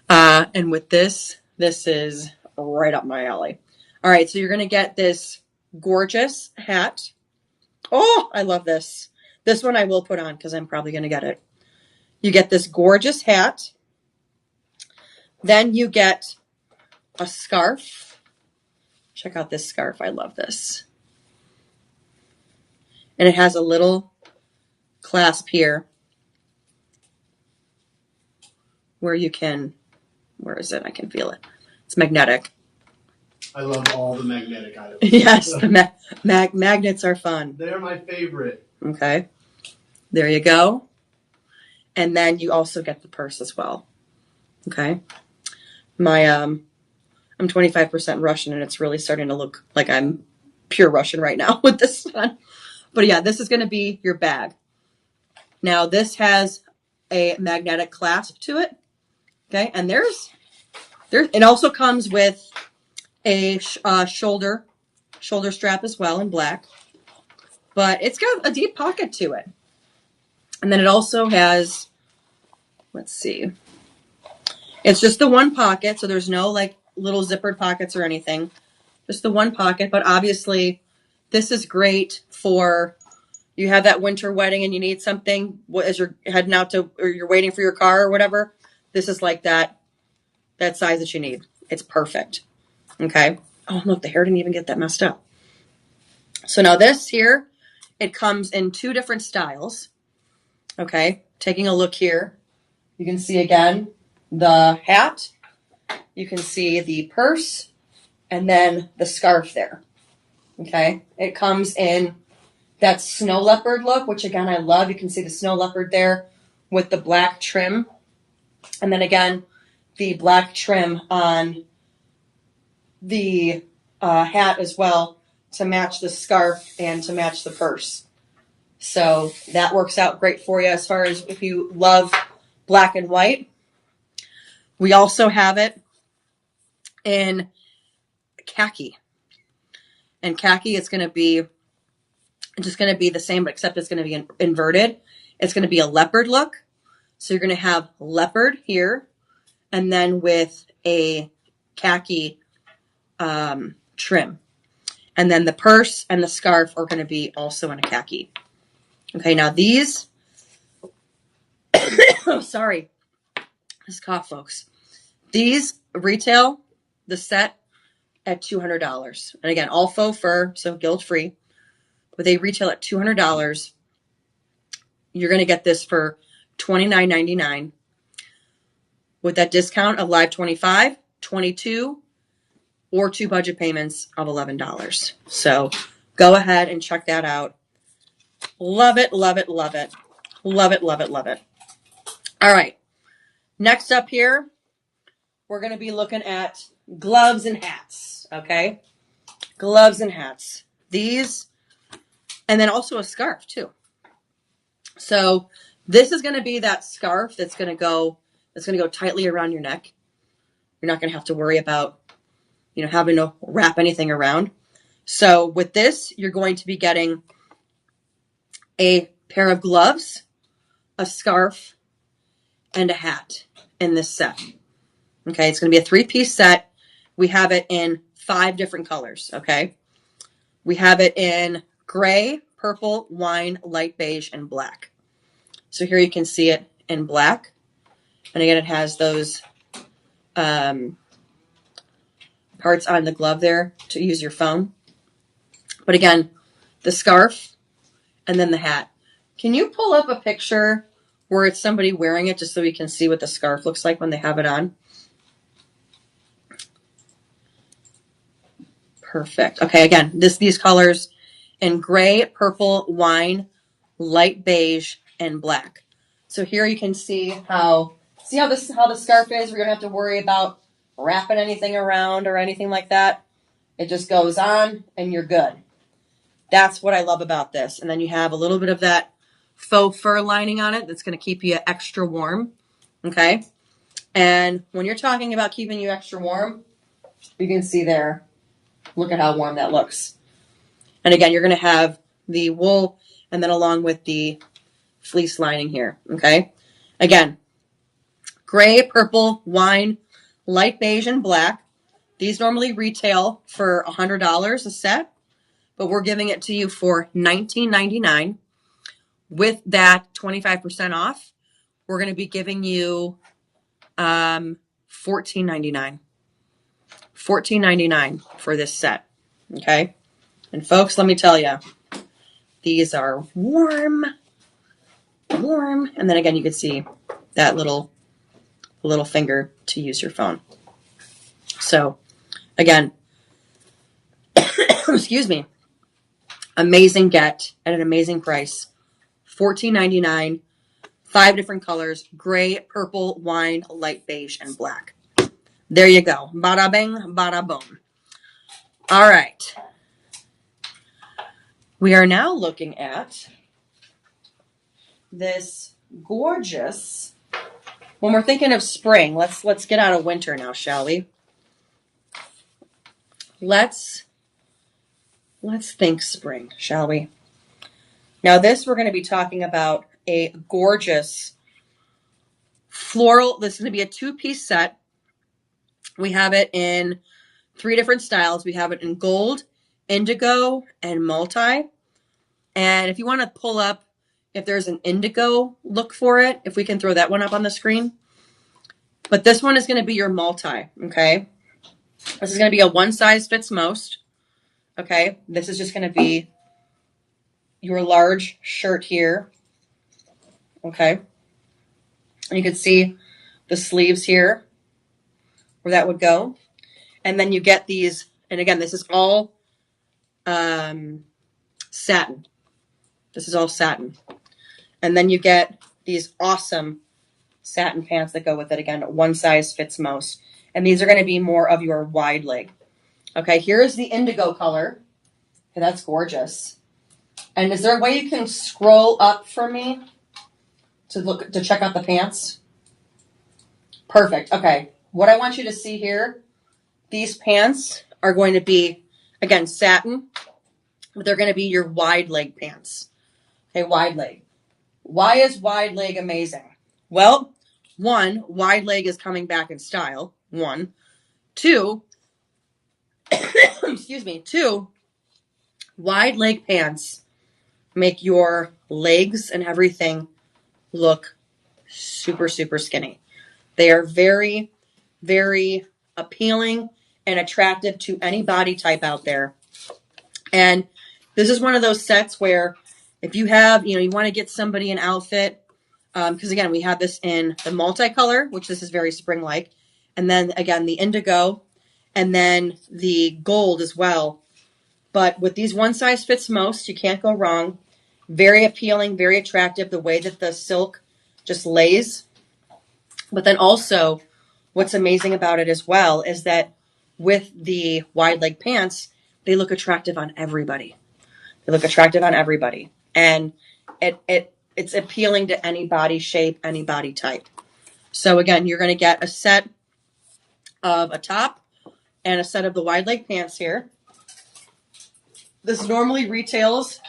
And with this is right up my alley. All right, so you're going to get this gorgeous hat. Oh, I love this. This one I will put on because I'm probably going to get it. You get this gorgeous hat. Then you get a scarf. Check out this scarf. I love this. And it has a little clasp here where you can, where is it? I can feel it. It's magnetic. I love all the magnetic items. Yes, the magnets are fun. They're my favorite. Okay. There you go. And then you also get the purse as well. Okay. I'm 25% Russian, and it's really starting to look like I'm pure Russian right now with this one. But yeah, this is going to be your bag. Now this has a magnetic clasp to it. Okay. And it also comes with a shoulder strap as well in black, but it's got a deep pocket to it. And then it also has, let's see, it's just the one pocket. So there's no like little zippered pockets or anything, just the one pocket. But obviously this is great for, you have that winter wedding and you need something as you're heading out to, or you're waiting for your car or whatever. This is like that size that you need. It's perfect. Okay. Oh, look, the hair didn't even get that messed up. So now this here, it comes in two different styles. Okay. Taking a look here, you can see again the hat. You can see the purse and then the scarf there. Okay. It comes in that snow leopard look, which again, I love. You can see the snow leopard there with the black trim. And then again, the black trim on the hat as well to match the scarf and to match the purse. So that works out great for you as far as if you love black and white. We also have it in khaki. And khaki is going to be just going to be the same, but except it's going to be inverted. It's going to be a leopard look. So you're going to have leopard here, and then with a khaki trim. And then the purse and the scarf are going to be also in a khaki. Okay, now these, oh, sorry, this cough, folks. These retail the set at $200. And again, all faux fur, so guilt-free. But they retail at $200. You're going to get this for $29.99 with that discount of Live 25, $22, or 2 budget payments of $11. So go ahead and check that out. Love it, love it, love it. Love it, love it, love it. All right. Next up here, we're going to be looking at gloves and hats. Okay? Gloves and hats. These, and then also a scarf too. So this is going to be that scarf that's going to go tightly around your neck. You're not going to have to worry about, having to wrap anything around. So with this, you're going to be getting a pair of gloves, a scarf, and a hat in this set. Okay, it's going to be a 3-piece set. We have it in 5 different colors, okay? We have it in gray, purple, wine, light beige, and black. So here you can see it in black. And again, it has those parts on the glove there to use your phone. But again, the scarf and then the hat. Can you pull up a picture where it's somebody wearing it just so we can see what the scarf looks like when they have it on? Perfect. Okay, again, these colors in gray, purple, wine, light beige, and black. So here you can see how the scarf is. We're gonna have to worry about wrapping anything around or anything like that. It just goes on and you're good. That's what I love about this. And then you have a little bit of that faux fur lining on it that's going to keep you extra warm. Okay. And when you're talking about keeping you extra warm, you can see there, look at how warm that looks. And again, you're going to have the wool and then along with the fleece lining here. Okay. Again, gray, purple, wine, light beige, and black. These normally retail for $100 a set, but we're giving it to you for $19.99. With that 25% off, we're going to be giving you $14.99. $14.99 for this set. Okay. And folks, let me tell you, these are warm. And then again, you can see that little finger to use your phone. So again, excuse me, amazing get at an amazing price. $14.99, 5 different colors, gray, purple, wine, light beige, and black. There you go. Bada bing, bada boom. All right. We are now looking at this gorgeous, when we're thinking of spring, let's get out of winter now, shall we? Let's think spring, shall we? Now this, we're going to be talking about a gorgeous floral. This is going to be a 2-piece set. We have it in 3 different styles. We have it in gold, indigo, and multi. And if you want to pull up, if there's an indigo look for it, if we can throw that one up on the screen. But this one is going to be your multi, okay? This is going to be a one size fits most, okay? This is just going to be your large shirt here, okay? And you can see the sleeves here where that would go. And then you get these, and again, this is all satin. This is all satin. And then you get these awesome satin pants that go with it. Again, one size fits most. And these are going to be more of your wide leg. Okay, here's the indigo color. Okay, that's gorgeous. And is there a way you can scroll up for me to check out the pants? Perfect. Okay, what I want you to see here, these pants are going to be, again, satin, but they're going to be your wide leg pants. Okay, wide leg. Why is wide leg amazing? Well, 1, wide leg is coming back in style. 1. 2, excuse me, 2, wide leg pants make your legs and everything look super, super skinny. They are very, very appealing and attractive to any body type out there. And this is one of those sets where if you have, you want to get somebody an outfit, because again, we have this in the multicolor, which this is very spring-like, and then again, the indigo, and then the gold as well. But with these one size fits most, you can't go wrong. Very appealing, very attractive, the way that the silk just lays. But then also, what's amazing about it as well is that with the wide leg pants, they look attractive on everybody. They look attractive on everybody. And it's appealing to any body shape, any body type. So again, you're going to get a set of a top and a set of the wide leg pants here. This normally retails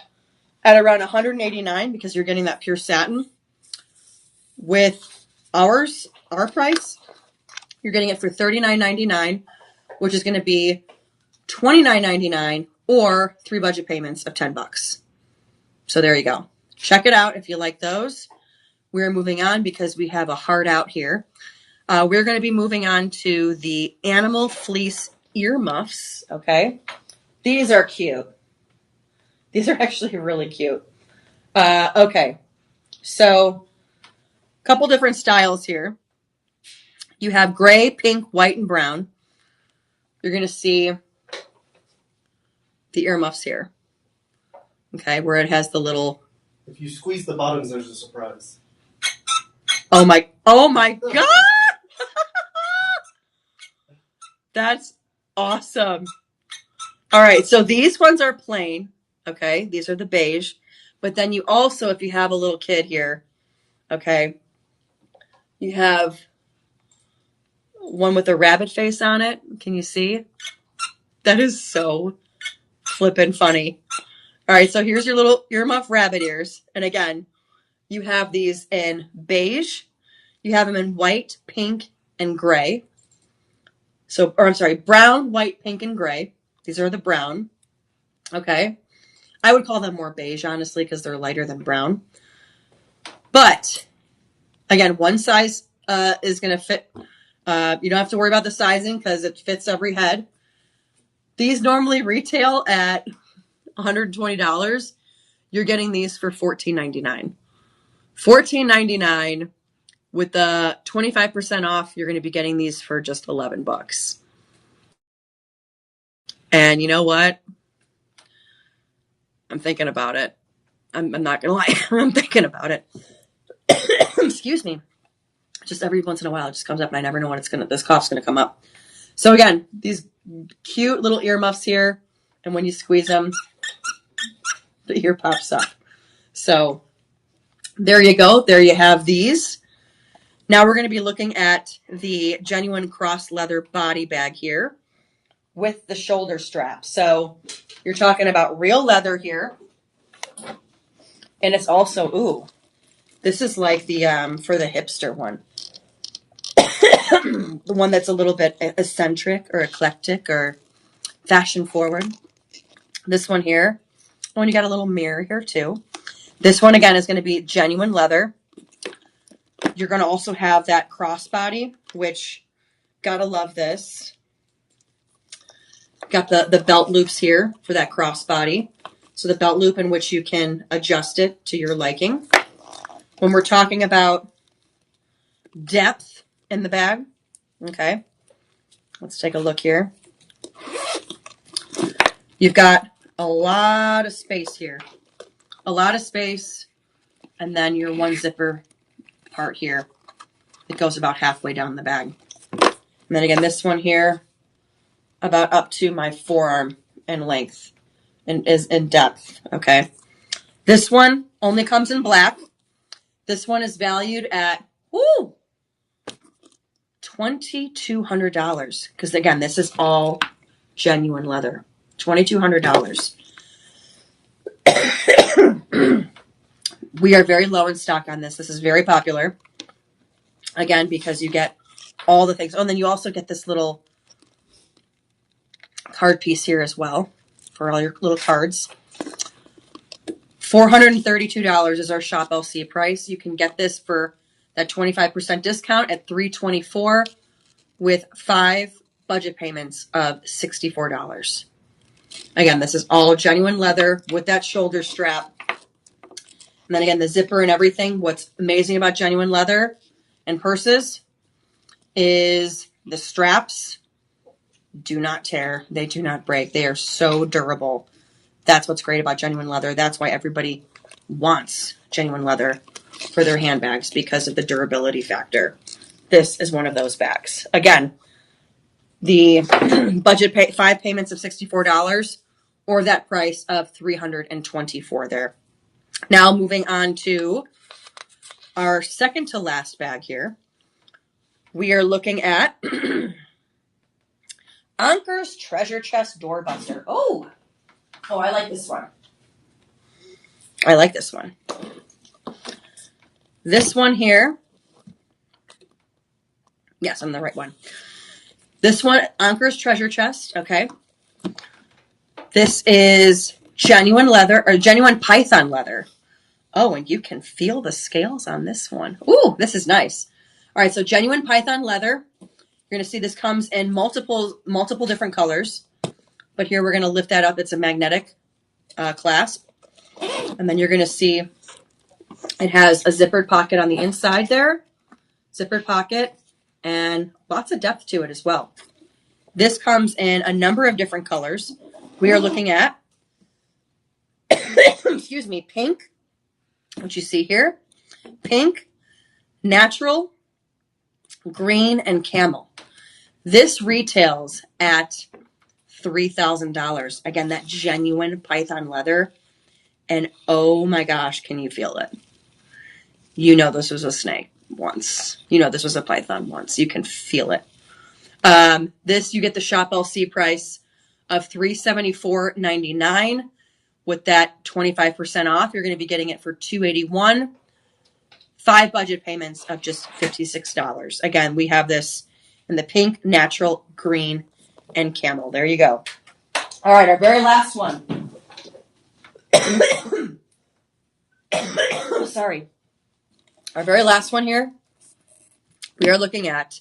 at around $189 because you're getting that pure satin. With our price, you're getting it for $39.99, which is going to be $29.99 or 3 budget payments of $10. So there you go. Check it out if you like those. We're moving on because we have a heart out here. We're going to be moving on to the animal fleece earmuffs. Okay. These are cute. These are actually really cute. Okay. So a couple different styles here. You have gray, pink, white, and brown. You're going to see the earmuffs here. Okay, where it has the little... If you squeeze the bottoms, there's a surprise. Oh my God! That's awesome. All right, so these ones are plain, okay? These are the beige. But then you also, if you have a little kid here, okay, you have one with a rabbit face on it. Can you see? That is so flippin' funny. All right, so here's your little earmuff rabbit ears. And again, you have these in beige. You have them in white, pink, and gray. So, or I'm sorry, brown, white, pink, and gray. These are the brown. Okay. I would call them more beige, honestly, because they're lighter than brown. But again, one size is going to fit. You don't have to worry about the sizing because it fits every head. These normally retail at $120. You're getting these for $14.99. $14.99 with the 25% off. You're going to be getting these for just $11. And you know what? I'm thinking about it. I'm not going to lie. I'm thinking about it. Excuse me. Just every once in a while, it just comes up, and I never know when this cough's going to come up. So again, these cute little earmuffs here, and when you squeeze them, the ear pops up. So there you go. There you have these. Now we're going to be looking at the genuine cross leather body bag here with the shoulder strap. So you're talking about real leather here. And it's also, ooh, this is like the, for the hipster one. The one that's a little bit eccentric or eclectic or fashion forward. This one here. Oh, and you got a little mirror here too. This one, again, is going to be genuine leather. You're going to also have that crossbody, which, gotta love this. Got the belt loops here for that crossbody. So the belt loop in which you can adjust it to your liking. When we're talking about depth in the bag, okay, let's take a look here. You've got a lot of space here. A lot of space, and then your one zipper part here. It goes about halfway down the bag. And then again, this one here, about up to my forearm in length and is in depth, okay? This one only comes in black. This one is valued at, woo, $2,200. Because again, this is all genuine leather. $2,200. We are very low in stock on this. This is very popular. Again, because you get all the things. Oh, and then you also get this little card piece here as well for all your little cards. $432 is our Shop LC price. You can get this for that 25% discount at $324 with 5 budget payments of $64. Again, this is all genuine leather with that shoulder strap. And then again, the zipper and everything. What's amazing about genuine leather and purses is the straps do not tear. They do not break. They are so durable. That's what's great about genuine leather. That's why everybody wants genuine leather for their handbags, because of the durability factor. This is one of those bags. Again, the budget 5 payments of $64 or that price of $324 there. Now moving on to our second to last bag here. We are looking at Anker's Treasure Chest Doorbuster. Oh, I like this one. I like this one. This one here. Yes, I'm the right one. This one, Anker's Treasure Chest, okay. This is genuine leather, or genuine python leather. Oh, and you can feel the scales on this one. Ooh, this is nice. All right, so genuine python leather. You're going to see this comes in multiple different colors. But here we're going to lift that up. It's a magnetic clasp. And then you're going to see it has a zippered pocket on the inside there. Zippered pocket. And lots of depth to it as well. This comes in a number of different colors. We are looking at, excuse me, pink, which you see here. Pink, natural, green, and camel. This retails at $3,000. Again, that genuine python leather. And oh my gosh, can you feel it? You know this was a snake once. You know this was a python once. You can feel it. This, you get the Shop LC price of $374.99. With that 25% off, you're going to be getting it for $281. 5 budget payments of just $56. Again, we have this in the pink, natural, green, and camel. There you go. All right, our very last one. Sorry. Our very last one here, we are looking at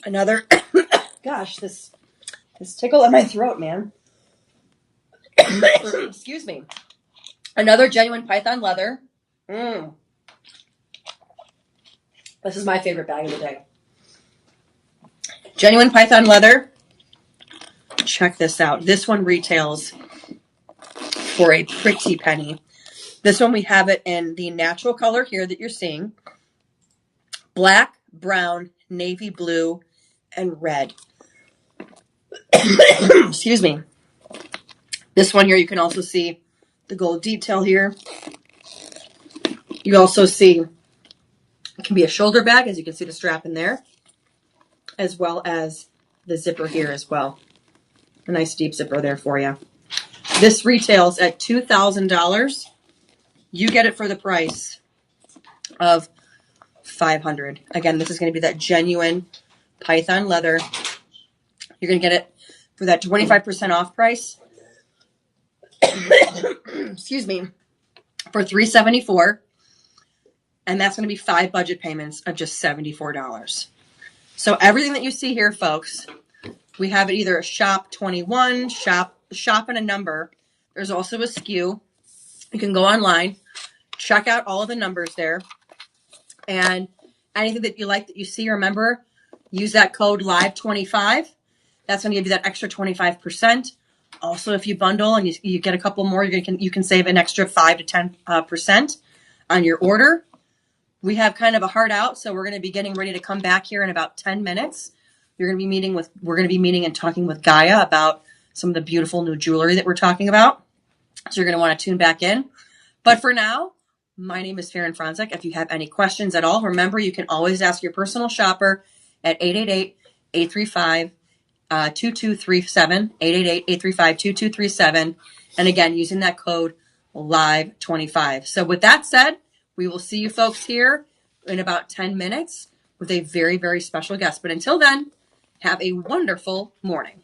another, gosh, this tickle in my throat, man. Excuse me. Another genuine python leather. This is my favorite bag of the day. Genuine python leather. Check this out. This one retails for a pretty penny. This one, we have it in the natural color here that you're seeing. Black, brown, navy blue, and red. Excuse me. This one here, you can also see the gold detail here. You also see it can be a shoulder bag, as you can see the strap in there, as well as the zipper here as well. A nice deep zipper there for you. This retails at $2,000. You get it for the price of $500. Again, this is going to be that genuine python leather. You're going to get it for that 25% off price. Excuse me, for $374. And that's going to be 5 budget payments of just $74. So everything that you see here, folks, we have it either a shop 21, shop and a number. There's also a SKU. You can go online, check out all of the numbers there. And anything that you like that you see, remember, use that code LIVE25. That's going to give you that extra 25%. Also, if you bundle and you get a couple more, you can save an extra 5 to 10% on your order. We have kind of a hard out, so we're going to be getting ready to come back here in about 10 minutes. We're going to be meeting and talking with Gaia about some of the beautiful new jewelry that we're talking about. So you're going to want to tune back in. But for now, my name is Faran Franczyk. If you have any questions at all, remember you can always ask your personal shopper at 888-835-2237, 888-835-2237. And again, using that code LIVE25. So with that said, we will see you folks here in about 10 minutes with a very, very special guest. But until then, have a wonderful morning.